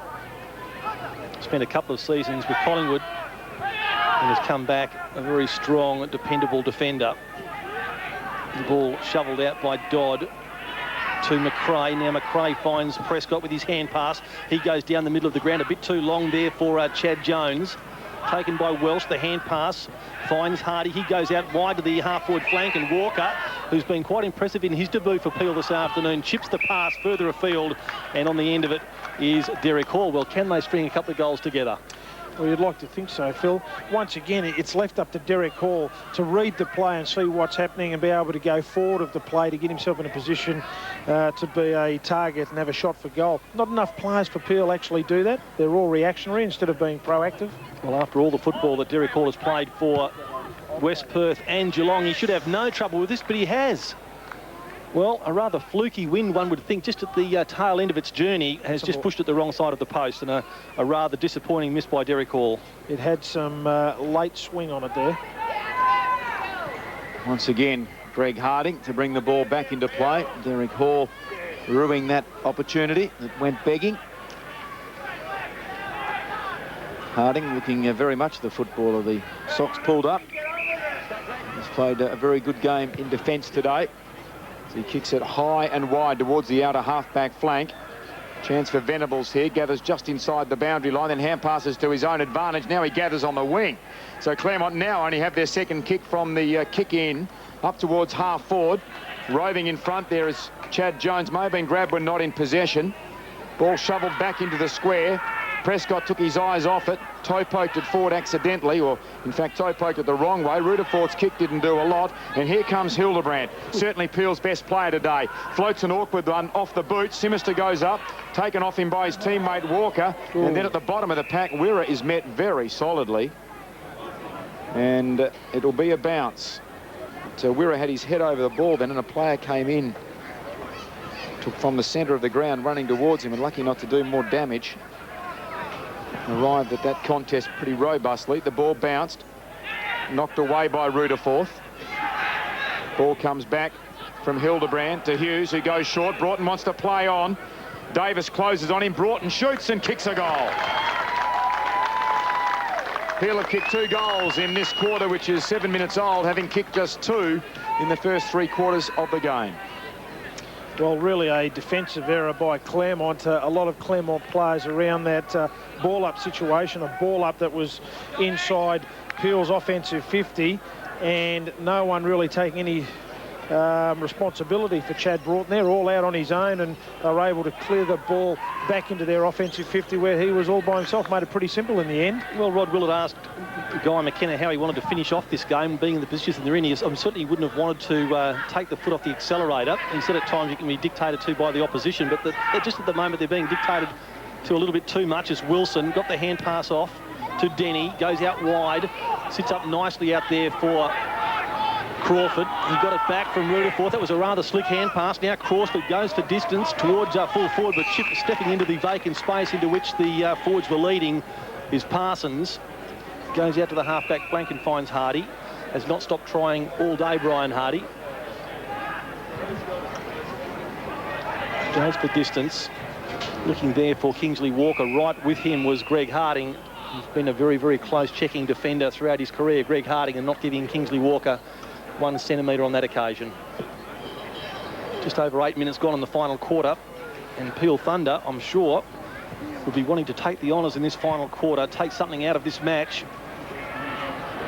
Spent a couple of seasons with Collingwood and has come back a very strong, dependable defender. The ball shoveled out by Dodd to McRae. Now McRae finds Prescott with his hand pass. He goes down the middle of the ground. A bit too long there for Chad Jones. Taken by Welsh, the hand pass, finds Hardy. He goes out wide to the half-forward flank, and Walker, who's been quite impressive in his debut for Peel this afternoon, chips the pass further afield, and on the end of it is Derek Hall. Well, can they string a couple of goals together? Well, you'd like to think so, Phil. Once again, it's left up to Derek Hall to read the play and see what's happening and be able to go forward of the play to get himself in a position to be a target and have a shot for goal. Not enough players for Peel actually do that. They're all reactionary instead of being proactive. Well, after all the football that Derek Hall has played for West Perth and Geelong, he should have no trouble with this, but he has. Well, a rather fluky win, one would think, just at the tail end of its journey, has just pushed it the wrong side of the post, and a rather disappointing miss by Derek Hall. It had some late swing on it there. Once again, Greg Harding to bring the ball back into play. Derek Hall ruining that opportunity that went begging. Harding looking very much the footballer, the socks pulled up. He's played a very good game in defence today. He kicks it high and wide towards the outer half-back flank. Chance for Venables here. Gathers just inside the boundary line, then hand passes to his own advantage. Now he gathers on the wing. So Claremont now only have their second kick from the kick in, up towards half-forward. Roving in front there is Chad Jones. May have been grabbed when not in possession. Ball shoveled back into the square. Prescott took his eyes off it, toe-poked it forward accidentally, or in fact toe-poked it the wrong way. Rutherford's kick didn't do a lot, and here comes Hildebrand, certainly Peel's best player today. Floats an awkward one off the boot. Simister goes up, taken off him by his teammate Walker, and then at the bottom of the pack, Wirra is met very solidly, and it'll be a bounce. So Wirra had his head over the ball then, and a player came in, took from the centre of the ground, running towards him, and lucky not to do more damage. Arrived at that contest pretty robustly. The ball bounced, knocked away by Rutherford. Ball comes back from Hildebrand to Hughes, who goes short. Broughton wants to play on. Davis closes on him. Broughton shoots and kicks a goal. Peel have kicked 2 goals in this quarter, which is 7 minutes old, having kicked just 2 in the first 3 quarters of the game. Well, really a defensive error by Claremont. A lot of Claremont players around that ball-up situation, a ball-up that was inside Peel's offensive 50, and no one really taking any responsibility for Chad Broughton. They're all out on his own, and they were able to clear the ball back into their offensive 50 where he was all by himself. Made it pretty simple in the end. Well, Rod Willett asked Guy McKenna how he wanted to finish off this game, being in the position they're in. He certainly wouldn't have wanted to take the foot off the accelerator. He said at times you can be dictated to by the opposition, but just at the moment they're being dictated to a little bit too much as Wilson got the hand pass off to Denny, goes out wide, sits up nicely out there for Crawford. He got it back from Rutherford. That was a rather slick hand pass. Now Crawford goes for distance towards full forward, but stepping into the vacant space into which the forwards were leading is Parsons. Goes out to the half-back flank and finds Hardy. Has not stopped trying all day, Brian Hardy. Goes for distance. Looking there for Kingsley Walker. Right with him was Greg Harding. He's been a very, very close checking defender throughout his career, Greg Harding, and not giving Kingsley Walker 1 centimetre on that occasion. Just over 8 minutes gone in the final quarter, and Peel Thunder, I'm sure, will be wanting to take the honours in this final quarter, take something out of this match.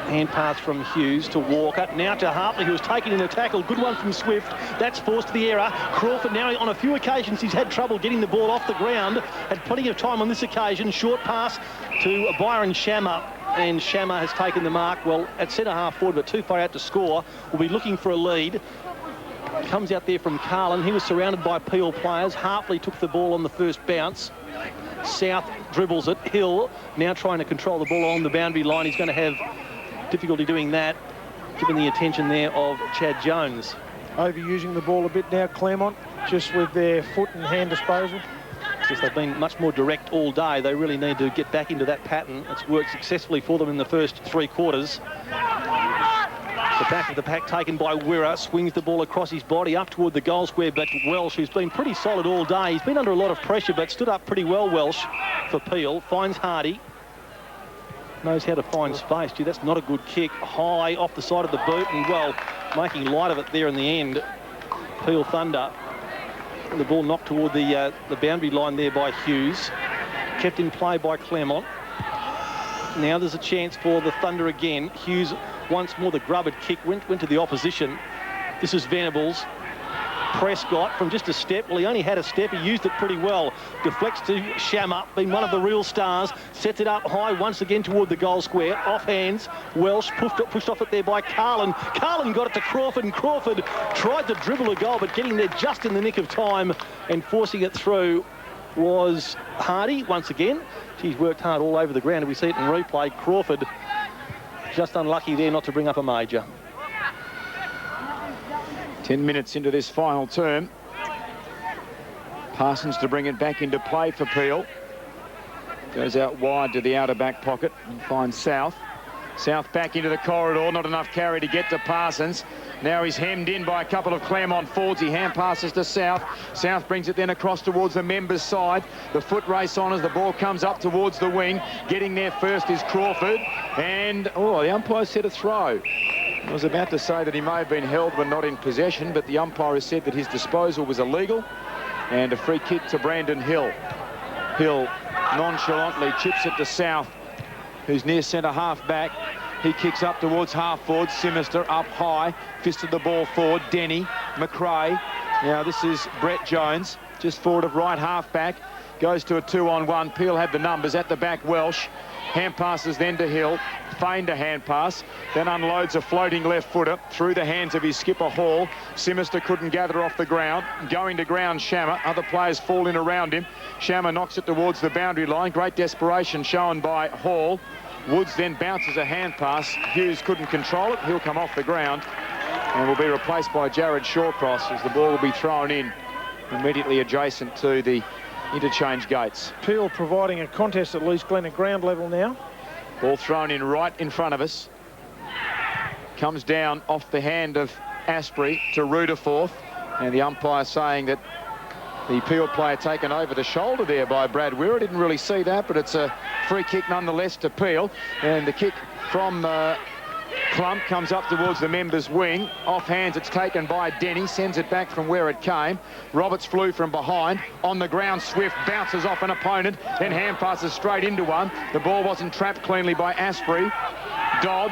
Hand pass from Hughes to Walker, now to Hartley, who was taken in a tackle. Good one from Swift. That's forced the error. Crawford now, on a few occasions, he's had trouble getting the ball off the ground. Had plenty of time on this occasion. Short pass to Byron Shammer, and Shammer has taken the mark. Well, at centre-half forward, but too far out to score. We'll be looking for a lead. Comes out there from Carlin. He was surrounded by Peel players. Hartley took the ball on the first bounce. South dribbles it. Hill now trying to control the ball along the boundary line. He's going to have difficulty doing that, given the attention there of Chad Jones. Overusing the ball a bit now, Claremont, just with their foot and hand disposal. Just they've been much more direct all day. They really need to get back into that pattern. It's worked successfully for them in the first 3 quarters. The back of the pack taken by Wirra, swings the ball across his body up toward the goal square, but Welsh, who's been pretty solid all day. He's been under a lot of pressure, but stood up pretty well, Welsh, for Peel. Finds Hardy. Knows how to find space. Gee, that's not a good kick. High off the side of the boot, and, well, making light of it there in the end. Peel Thunder. The ball knocked toward the boundary line there by Hughes. Kept in play by Claremont. Now there's a chance for the Thunder again. Hughes once more, the grubbered kick went to the opposition. This is Venables. Prescott from just a step. Well, he only had a step. He used it pretty well. Deflects to Shammer, being one of the real stars. Sets it up high once again toward the goal square. Off hands. Welsh pushed off it there by Carlin. Carlin got it to Crawford, and Crawford tried to dribble a goal, but getting there just in the nick of time and forcing it through was Hardy once again. He's worked hard all over the ground, and we see it in replay. Crawford just unlucky there not to bring up a major. 10 minutes into this final term. Parsons to bring it back into play for Peel. Goes out wide to the outer back pocket and finds South. South back into the corridor, not enough carry to get to Parsons. Now he's hemmed in by a couple of Claremont forwards. He hand passes to South. South brings it then across towards the members' side. The foot race on as the ball comes up towards the wing. Getting there first is Crawford. And, oh, the umpire said a throw. I was about to say that he may have been held when not in possession, but the umpire has said that his disposal was illegal. And a free kick to Brandon Hill. Hill nonchalantly chips it to South, who's near centre-half back. He kicks up towards half-forward. Sinister up high. Fisted the ball forward. Denny. McRae. Now this is Brett Jones, just forward of right half-back. Goes to a 2-on-1. Peel had the numbers at the back. Welsh. Hand passes then to Hill. Feigned a hand pass. Then unloads a floating left footer through the hands of his skipper Hall. Simister couldn't gather off the ground. Going to ground Shammer. Other players fall in around him. Shammer knocks it towards the boundary line. Great desperation shown by Hall. Woods then bounces a hand pass. Hughes couldn't control it. He'll come off the ground and will be replaced by Jared Shawcross as the ball will be thrown in immediately adjacent to the interchange gates. Peel providing a contest at least, Glenn, at ground level now. Ball thrown in right in front of us. Comes down off the hand of Asprey to Rudderforth, and the umpire saying that the Peel player taken over the shoulder there by Brad Wirra. Didn't really see that, but it's a free kick nonetheless to Peel. And the kick from Clump comes up towards the members' wing. Off hands, it's taken by Denny. Sends it back from where it came. Roberts flew from behind. On the ground, Swift bounces off an opponent. Then hand passes straight into one. The ball wasn't trapped cleanly by Asprey. Dodd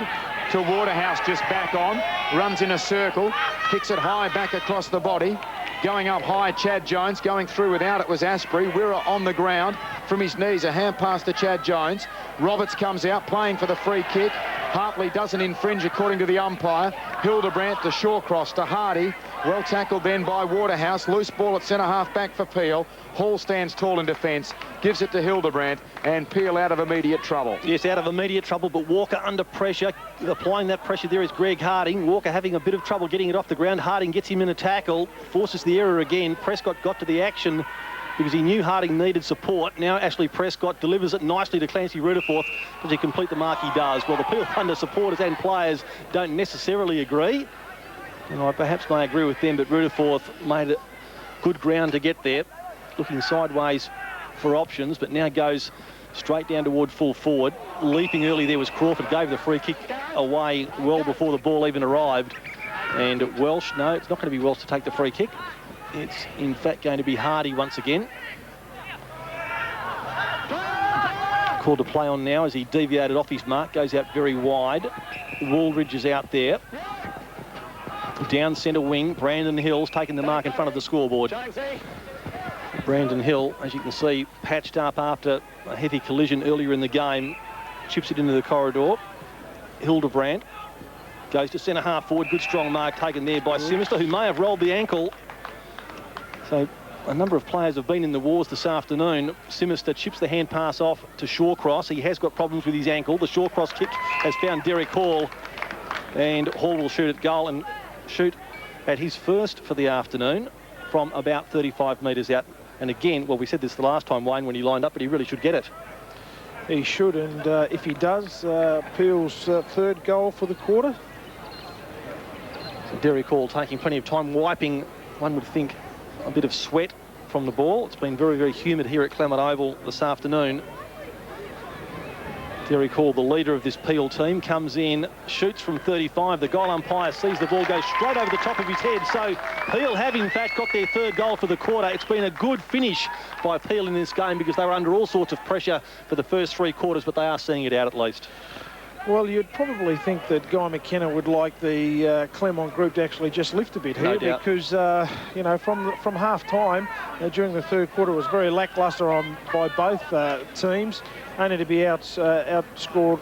to Waterhouse, just back on. Runs in a circle. Kicks it high back across the body. Going up high, Chad Jones. Going through without it was Asprey. Wirra on the ground. From his knees, a hand pass to Chad Jones. Roberts comes out, playing for the free kick. Hartley doesn't infringe according to the umpire. Hildebrandt to Shawcross to Hardy. Well tackled then by Waterhouse. Loose ball at centre-half back for Peel. Hall stands tall in defence. Gives it to Hildebrandt, and Peel out of immediate trouble. Yes, out of immediate trouble, but Walker under pressure. Applying that pressure there is Greg Harding. Walker having a bit of trouble getting it off the ground. Harding gets him in a tackle. Forces the error again. Prescott got to the action because he knew Harding needed support. Now Ashley Prescott delivers it nicely to Clancy Rudderforth. Does he complete the mark? He does. Well, the Peel Thunder supporters and players don't necessarily agree, and I perhaps may agree with them, but Rudderforth made Good ground to get there. Looking sideways for options, but now goes straight down toward full forward. Leaping early there was Crawford, gave the free kick away well before the ball even arrived. And Welsh, no, it's not going to be Welsh to take the free kick. It's in fact going to be Hardy once again. Called to play on now as he deviated off his mark, goes out very wide. Wooldridge is out there. Down centre wing, Brandon Hill's taking the mark in front of the scoreboard. Brandon Hill, as you can see, patched up after a heavy collision earlier in the game. Chips it into the corridor. Hildebrandt goes to centre half forward. Good strong mark taken there by Simister, who may have rolled the ankle. So a number of players have been in the wars this afternoon. Simister chips the hand pass off to Shawcross. He has got problems with his ankle. The Shawcross kick has found Derek Hall, and Hall will shoot at goal and shoot at his first for the afternoon from about 35 metres out. And again, well, we said this the last time, Wayne, when he lined up, but he really should get it. He should, and if he does, Peel's third goal for the quarter. So Derek Hall taking plenty of time, wiping, one would think, a bit of sweat from the ball. It's been very, very humid here at Claremont Oval this afternoon. Derek Hall, the leader of this Peel team, comes in, shoots from 35. The goal umpire sees the ball go straight over the top of his head. So Peel have, in fact, got their third goal for the quarter. It's been a good finish by Peel in this game because they were under all sorts of pressure for the first three quarters, but they are seeing it out at least. Well, you'd probably think that Guy McKenna would like the Claremont group to actually just lift a bit here, because, you know, from half-time during the third quarter was very lacklustre by both teams, only to be outscored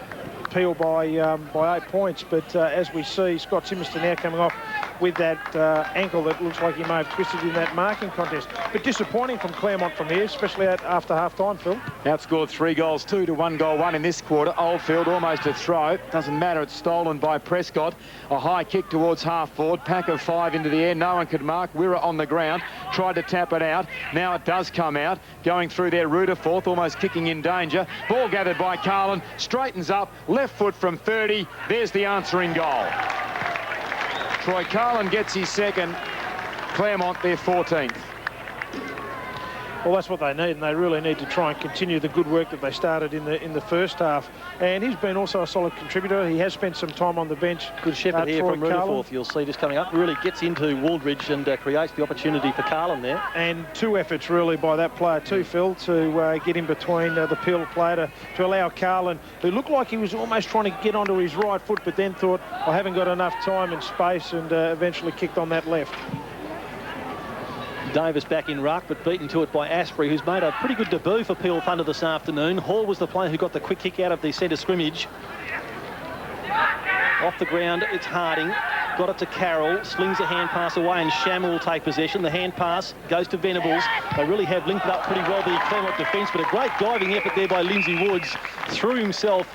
Peel by 8 points. But as we see, Scott Simister now coming off with that ankle that looks like he may have twisted in that marking contest. But disappointing from Claremont from here, especially after half-time, Phil. Outscored 3 goals 2 to 1 goal 1 in this quarter. Oldfield almost a throw. Doesn't matter, it's stolen by Prescott. A high kick towards half-forward. Pack of 5 into the air. No one could mark. Wirra on the ground. Tried to tap it out. Now it does come out. Going through there, Rutherforth almost kicking in danger. Ball gathered by Carlin. Straightens up. Left foot from 30. There's the answering goal. Troy Carlin gets his second. Claremont their 14th. Well, that's what they need, and they really need to try and continue the good work that they started in the first half. And he's been also a solid contributor. He has spent some time on the bench. Good shepherd here from Rutherforth, you'll see just coming up. Really gets into Wooldridge and creates the opportunity for Carlin there. And 2 efforts really by that player too, Phil, to get in between the Peel player to allow Carlin, who looked like he was almost trying to get onto his right foot, but then thought, I haven't got enough time and space, and eventually kicked on that left. Davis back in ruck, but beaten to it by Asprey, who's made a pretty good debut for Peel Thunder this afternoon. Hall was the player who got the quick kick out of the centre scrimmage. Off the ground, it's Harding. Got it to Carroll, slings a hand pass away, and Shammer will take possession. The hand pass goes to Venables. They really have linked it up pretty well, the Claremont defence, but a great diving effort there by Lindsay Woods. Threw himself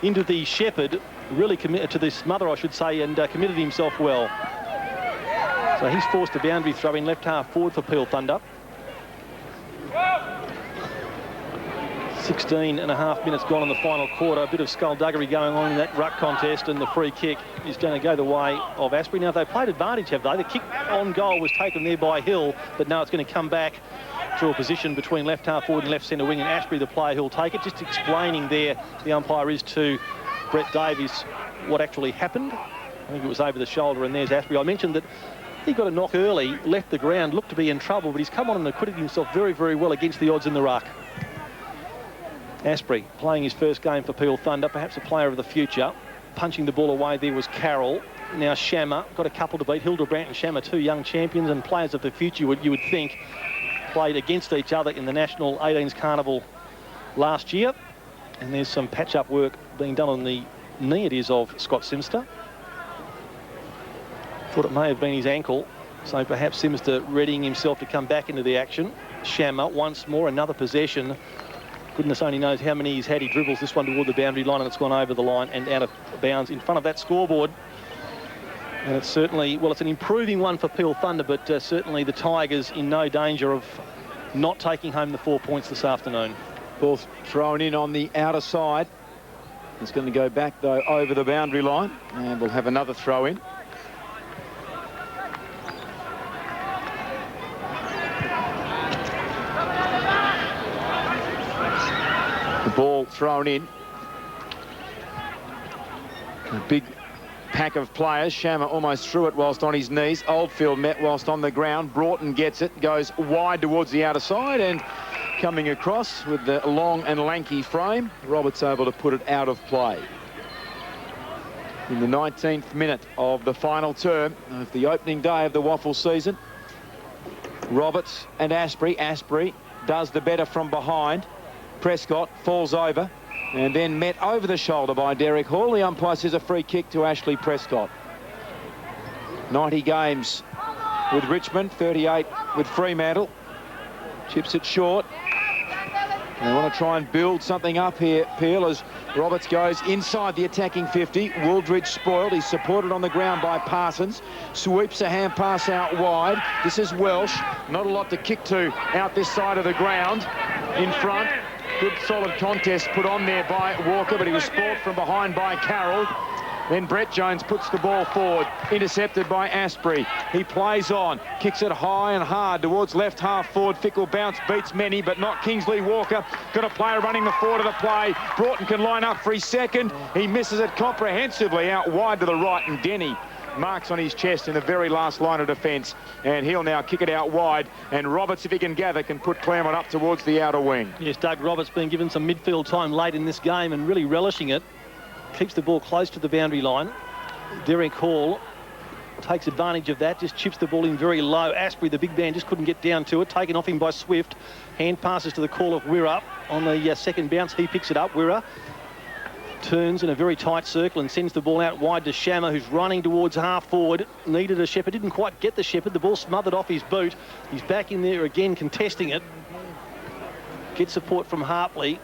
into the shepherd, really committed to the smother, I should say, and committed himself well. So he's forced a boundary throw in left half forward for Peel Thunder. 16.5 minutes gone in the final quarter. A bit of skullduggery going on in that ruck contest, and the free kick is going to go the way of Asprey. Now, they've played advantage, have they? The kick on goal was taken there by Hill, but now it's going to come back to a position between left half forward and left centre wing, and Asprey, the player who'll take it. Just explaining there, the umpire is to Brett Davies what actually happened. I think it was over the shoulder, and there's Asprey. I mentioned that he got a knock early, left the ground, looked to be in trouble, but he's come on and acquitted himself very, very well against the odds in the ruck. Asprey playing his first game for Peel Thunder, perhaps a player of the future. Punching the ball away there was Carroll. Now Shammer, got a couple to beat. Hildebrandt and Shammer, 2 young champions and players of the future, you would think, played against each other in the National 18s Carnival last year. And there's some patch-up work being done on the knee, it is, of Scott Simster. Thought it may have been his ankle, so perhaps Simster readying himself to come back into the action. Shammer once more, another possession. Goodness only knows how many he's had. He dribbles this one toward the boundary line, and it's gone over the line and out of bounds in front of that scoreboard. And it's certainly, well, it's an improving one for Peel Thunder, but certainly the Tigers in no danger of not taking home the 4 points this afternoon. Ball thrown in on the outer side. It's going to go back, though, over the boundary line, and we'll have another throw in. Ball thrown in. A big pack of players. Shammer almost threw it whilst on his knees. Oldfield met whilst on the ground. Broughton gets it, goes wide towards the outer side, and coming across with the long and lanky frame, Roberts able to put it out of play. In the 19th minute of the final term of the opening day of the WAFL season, Roberts and Asprey. Asprey does the better from behind. Prescott falls over and then met over the shoulder by Derek Hall. The umpire says a free kick to Ashley Prescott. 90 games with Richmond, 38 with Fremantle. Chips it short. They want to try and build something up here, Peel, as Roberts goes inside the attacking 50. Wooldridge spoiled. He's supported on the ground by Parsons. Sweeps a hand pass out wide. This is Welsh. Not a lot to kick to out this side of the ground. In front. Good solid contest put on there by Walker, but he was spoiled from behind by Carroll. Then Brett Jones puts the ball forward, intercepted by Asprey. He plays on, kicks it high and hard towards left half forward. Fickle bounce beats many, but not Kingsley Walker. Got a player running the forward of the play. Broughton can line up for his second. He misses it comprehensively out wide to the right, and Denny marks on his chest in the very last line of defence, and he'll now kick it out wide, and Roberts, if he can gather, can put Claremont up towards the outer wing. Yes, Doug Roberts being given some midfield time late in this game and really relishing it. Keeps the ball close to the boundary line. Derek Hall takes advantage of that, just chips the ball in very low. Asprey, the big man, just couldn't get down to it. Taken off him by Swift. Hand passes to the call of Wirra. On the second bounce, he picks it up. Wirra turns in a very tight circle and sends the ball out wide to Shammer, who's running towards half forward. Needed a Shepherd, didn't quite get the Shepherd. The ball smothered off his boot. He's back in there again, contesting it. Gets support from Hartley.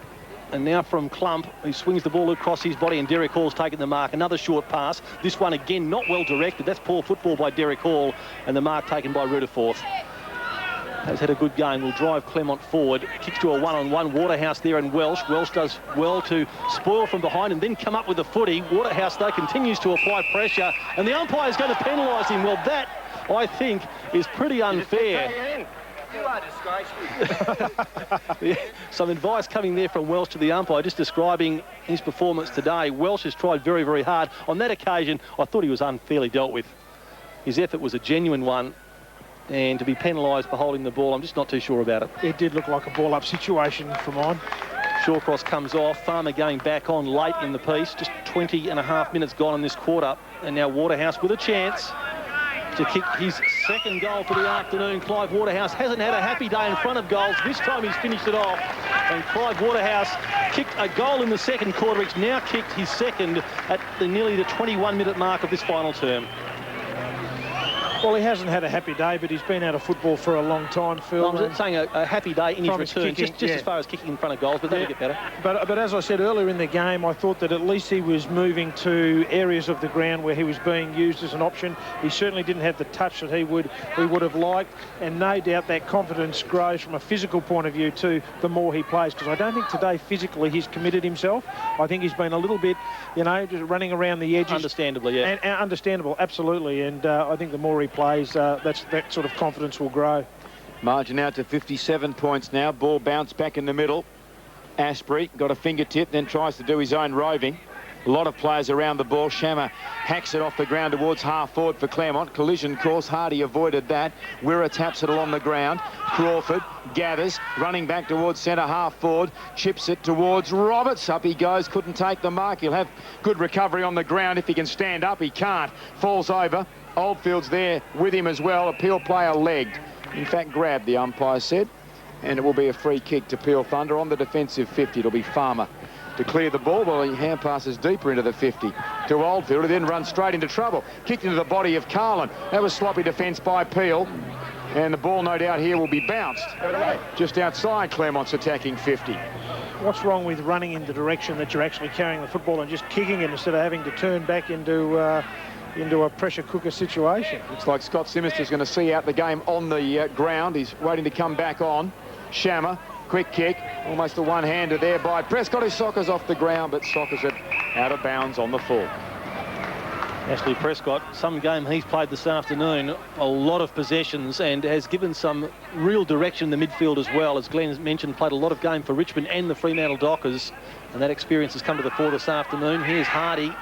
And now from Klump, who swings the ball across his body, and Derek Hall's taken the mark. Another short pass. This one again not well directed. That's poor football by Derek Hall, and the mark taken by Rutherford. Has had a good game. Will drive Claremont forward. Kicks to a one-on-one. Waterhouse there and Welsh. Welsh does well to spoil from behind and then come up with the footy. Waterhouse, though, continues to apply pressure, and the umpire is going to penalise him. Well, that, I think, is pretty unfair. You are disgraceful. Yeah, some advice coming there from Welsh to the umpire, just describing his performance today. Welsh has tried very, very hard. On that occasion, I thought he was unfairly dealt with. His effort was a genuine one, and to be penalised for holding the ball, I'm just not too sure about it. It did look like a ball-up situation for mine. Shawcross comes off. Farmer going back on late in the piece. Just 20.5 minutes gone in this quarter, and now Waterhouse with a chance to kick his second goal for the afternoon. Clive Waterhouse hasn't had a happy day in front of goals. This time he's finished it off. And Clive Waterhouse kicked a goal in the second quarter. He's now kicked his second at nearly the 21-minute mark of this final term. Well, he hasn't had a happy day, but he's been out of football for a long time, Phil. I'm saying a happy day in his return, just as far as kicking in front of goals, but that'll get better. But as I said earlier in the game, I thought that at least he was moving to areas of the ground where he was being used as an option. He certainly didn't have the touch that he would have liked, and no doubt that confidence grows from a physical point of view too, the more he plays, because I don't think today physically he's committed himself. I think he's been a little bit, you know, just running around the edges. Understandably, yeah. And understandable, absolutely, and I think the more he plays, that sort of confidence will grow. Margin out to 57 points now. Ball bounced back in the middle. Asprey got a fingertip, then tries to do his own roving. A lot of players around the ball. Shammer hacks it off the ground towards half forward for Claremont. Collision course. Hardy avoided that. Wirra taps it along the ground. Crawford gathers, running back towards centre half forward. Chips it towards Roberts. Up he goes. Couldn't take the mark. He'll have good recovery on the ground if he can stand up. He can't. Falls over. Oldfield's there with him as well. A Peel player legged. In fact, grabbed, the umpire said. And it will be a free kick to Peel Thunder on the defensive 50. It'll be Farmer to clear the ball, while he hand passes deeper into the 50 to Oldfield, who then runs straight into trouble. Kicked into the body of Carlin. That was sloppy defence by Peel. And the ball, no doubt, here will be bounced just outside Claremont's attacking 50. What's wrong with running in the direction that you're actually carrying the football and just kicking it instead of having to turn back into a pressure cooker situation? Looks like Scott Simister's going to see out the game on the ground. He's waiting to come back on. Shammer, quick kick, almost a one-hander there by Prescott, who soccers off the ground, but soccers it out of bounds on the full. Ashley Prescott, some game he's played this afternoon, a lot of possessions, and has given some real direction in the midfield as well. As Glenn mentioned, played a lot of game for Richmond and the Fremantle Dockers, and that experience has come to the fore this afternoon. Here's Hardy,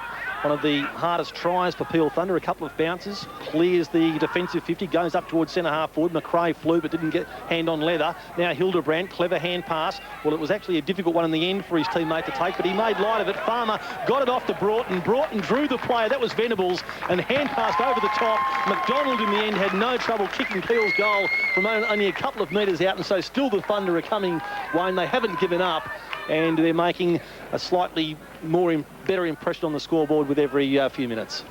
one of the hardest tries for Peel Thunder, a couple of bounces, clears the defensive 50, goes up towards centre-half forward. McRae flew but didn't get hand on leather. Now Hildebrandt, clever hand pass. Well, it was actually a difficult one in the end for his teammate to take, but he made light of it. Farmer got it off to Broughton. Broughton drew the player, that was Venables, and hand passed over the top. McDonald in the end had no trouble kicking Peel's goal from only a couple of metres out, and so still the Thunder are coming, Wayne. They haven't given up, and they're making a slightly better impression on the scoreboard with every few minutes.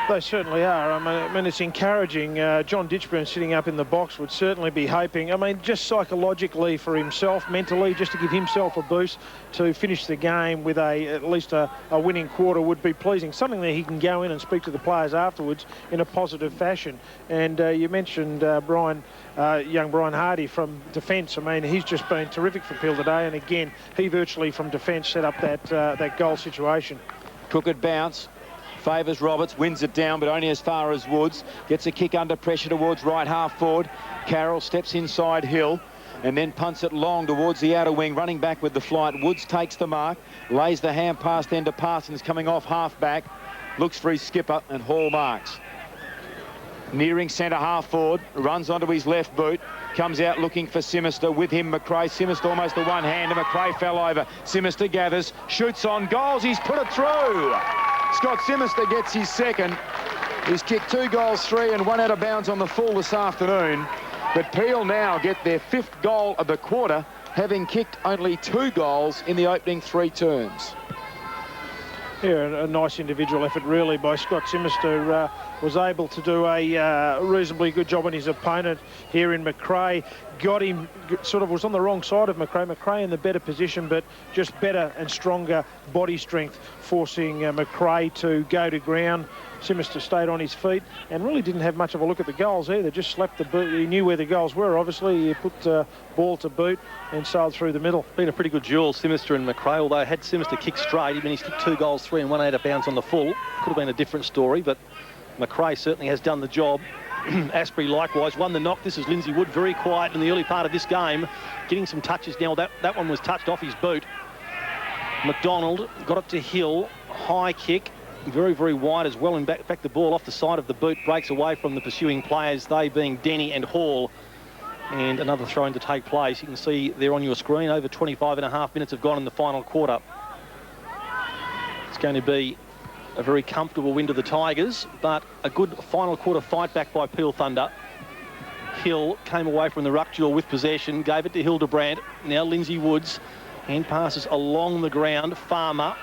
They certainly are. I mean, it's encouraging. John Ditchburn sitting up in the box would certainly be hoping, I mean, just psychologically for himself, mentally, just to give himself a boost to finish the game with at least a winning quarter would be pleasing. Something that he can go in and speak to the players afterwards in a positive fashion. And you mentioned young Brian Hardy from defence. I mean, he's just been terrific for Peel today. And again, he virtually from defence set up that goal situation. Crooked bounce. Favours Roberts, wins it down, but only as far as Woods. Gets a kick under pressure towards right half forward. Carroll steps inside Hill and then punts it long towards the outer wing, running back with the flight. Woods takes the mark, lays the hand pass then to Parsons, coming off half back. Looks for his skipper and Hall marks. Nearing centre half forward, runs onto his left boot, comes out looking for Simister, with him McRae. Simister almost the one-hander, McRae fell over. Simister gathers, shoots on goals, he's put it through. Scott Simister gets his second. He's kicked 2 goals, 3 and 1 out of bounds on the full this afternoon. But Peel now get their 5th goal of the quarter, having kicked only 2 goals in the opening 3 turns. Yeah, a nice individual effort really by Scott Simister. Was able to do a reasonably good job on his opponent here in McRae. Got him, sort of was on the wrong side of McRae. McRae in the better position, but just better and stronger body strength, forcing McRae to go to ground. Simister stayed on his feet and really didn't have much of a look at the goals either. Just slapped the boot. He knew where the goals were, obviously. He put ball to boot and sailed through the middle. Been a pretty good duel, Simister and McRae, although had Simister kick straight. He managed to kick 2 goals, 3 and 1 out of bounds on the full. Could have been a different story, but McRae certainly has done the job. Asprey likewise won the knock. This is Lindsay Wood, very quiet in the early part of this game, getting some touches now. That one was touched off his boot. McDonald got it to Hill, high kick, very, very wide as well. In fact, the ball off the side of the boot breaks away from the pursuing players, they being Denny and Hall. And another throw-in to take place. You can see there on your screen, over 25.5 minutes have gone in the final quarter. It's going to be a very comfortable win to the Tigers, but a good final quarter fight back by Peel Thunder. Hill came away from the ruck duel with possession, gave it to Hildebrandt. Now Lindsay Woods, hand passes along the ground. Farmer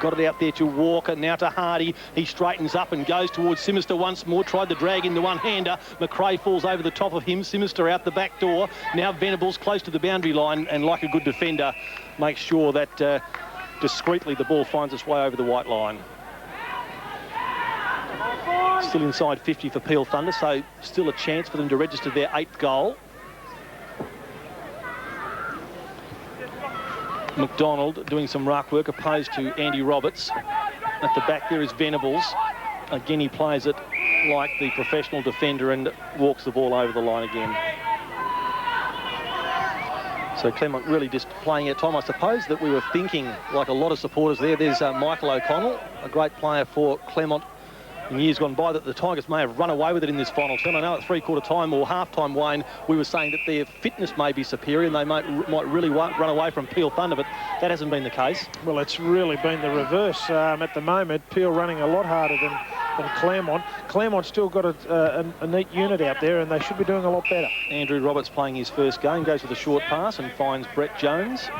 got it out there to Walker, now to Hardy. He straightens up and goes towards Simister once more, tried to drag in the one-hander. McRae falls over the top of him. Simister out the back door. Now Venables close to the boundary line, and like a good defender, makes sure that discreetly the ball finds its way over the white line. Still inside 50 for Peel Thunder, so still a chance for them to register their 8th goal. McDonald doing some ruck work opposed to Andy Roberts. At the back there is Venables. Again, he plays it like the professional defender and walks the ball over the line again. So Claremont really just playing at time. I suppose that we were thinking, like a lot of supporters there, there's Michael O'Connell, a great player for Claremont in years gone by, that the Tigers may have run away with it in this final turn. I know at 3/4 time or half-time, Wayne, we were saying that their fitness may be superior and they might really run away from Peel Thunder, but that hasn't been the case. Well, it's really been the reverse at the moment. Peel running a lot harder than Claremont. Claremont's still got a neat unit out there and they should be doing a lot better. Andrew Roberts playing his first game, goes with a short pass and finds Brett Jones.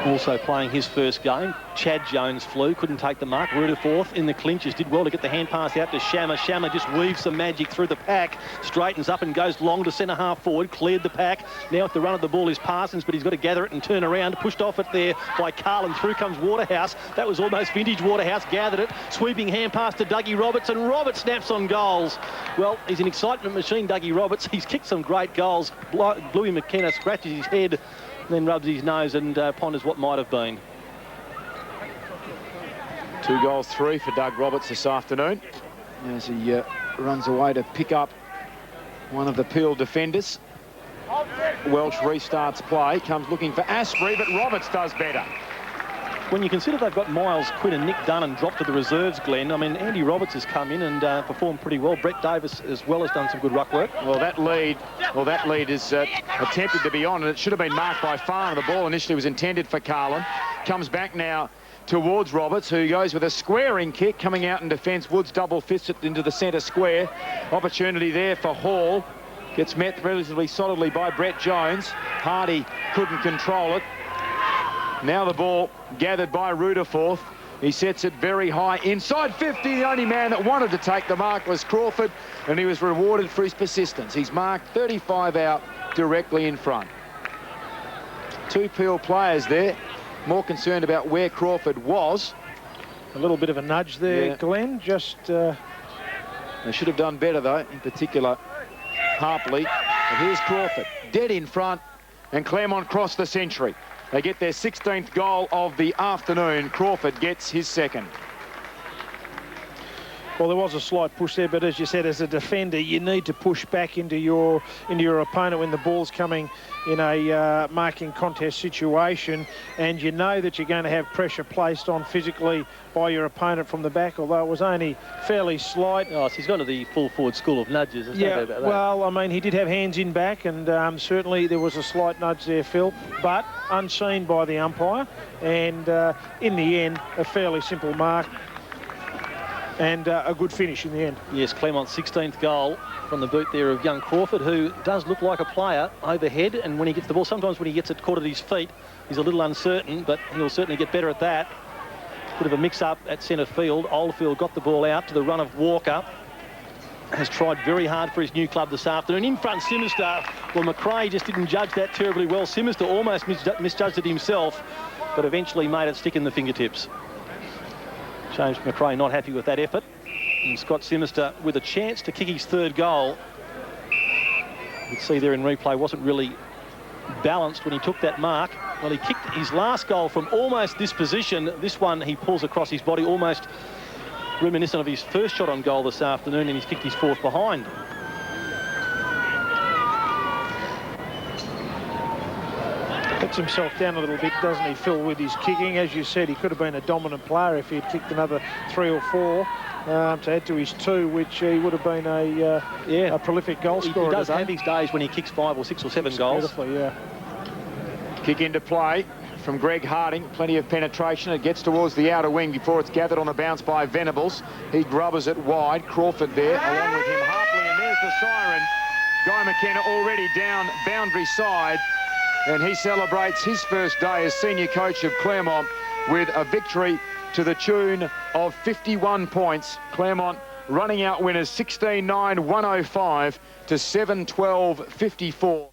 Also playing his first game, Chad Jones flew, couldn't take the mark. Rutherforth in the clinches, did well to get the hand pass out to Shammer. Shammer just weaves some magic through the pack, straightens up and goes long to centre half forward, cleared the pack. Now at the run of the ball is Parsons, but he's got to gather it and turn around. Pushed off it there by Carlin. Through comes Waterhouse. That was almost vintage Waterhouse. Gathered it, sweeping hand pass to Dougie Roberts, and Roberts snaps on goals. Well, he's an excitement machine, Dougie Roberts. He's kicked some great goals. Bluey McKenna scratches his head, then rubs his nose and ponders what might have been. 2 goals, 3 for Doug Roberts this afternoon as he runs away to pick up one of the Peel defenders. Welsh restarts play, comes looking for Asprey, but Roberts does better. When you consider they've got Miles, Quinn and Nick Dunn dropped to the reserves, Glenn, I mean, Andy Roberts has come in and performed pretty well. Brett Davis as well has done some good ruck work. Well, that lead is attempted to be on, and it should have been marked by Farner. The ball initially was intended for Carlin. Comes back now towards Roberts, who goes with a squaring kick, coming out in defence. Woods double-fisted into the centre square. Opportunity there for Hall. Gets met relatively solidly by Brett Jones. Hardy couldn't control it. Now the ball gathered by Rutherford. He sets it very high inside 50. The only man that wanted to take the mark was Crawford, and he was rewarded for his persistence. He's marked 35 out directly in front. 2 Peel players there, more concerned about where Crawford was. A little bit of a nudge there, yeah. Glenn. Just they should have done better, though, in particular Harpley. But here's Crawford, dead in front, and Claremont crossed the century. They get their 16th goal of the afternoon. Crawford gets his 2nd. Well, there was a slight push there, but as you said, as a defender, you need to push back into your opponent when the ball's coming in a marking contest situation, and you know that you're going to have pressure placed on physically by your opponent from the back, although it was only fairly slight. Oh, so he's gone to the full forward school of nudges. There's no doubt about that. Well, I mean, he did have hands in back, and certainly there was a slight nudge there, Phil, but unseen by the umpire, and in the end, a fairly simple mark. And a good finish in the end. Yes, Claremont's 16th goal from the boot there of young Crawford, who does look like a player overhead, and when he gets the ball, sometimes when he gets it caught at his feet, he's a little uncertain, but he'll certainly get better at that. Bit of a mix-up at centre field. Oldfield got the ball out to the run of Walker. Has tried very hard for his new club this afternoon. In front, Simister. Well, McRae just didn't judge that terribly well. Simister almost misjudged it himself, but eventually made it stick in the fingertips. James McRae not happy with that effort. And Scott Simister with a chance to kick his 3rd goal. You can see there in replay, wasn't really balanced when he took that mark. Well, he kicked his last goal from almost this position. This one he pulls across his body, almost reminiscent of his first shot on goal this afternoon, and he's kicked his 4th behind. Puts himself down a little bit, doesn't he, Phil, with his kicking? As you said, he could have been a dominant player if he had kicked another 3 or 4 to add to his 2, which he would have been a prolific goal scorer. He does have his days when he kicks 5 or 6 or 7 goals. Yeah. Kick into play from Greg Harding. Plenty of penetration. It gets towards the outer wing before it's gathered on the bounce by Venables. He grubbers it wide. Crawford there, along with him, Harpley, and there's the siren. Guy McKenna already down boundary side, and he celebrates his first day as senior coach of Claremont with a victory to the tune of 51 points. Claremont running out winners 16-9, 105 to 7-12, 54.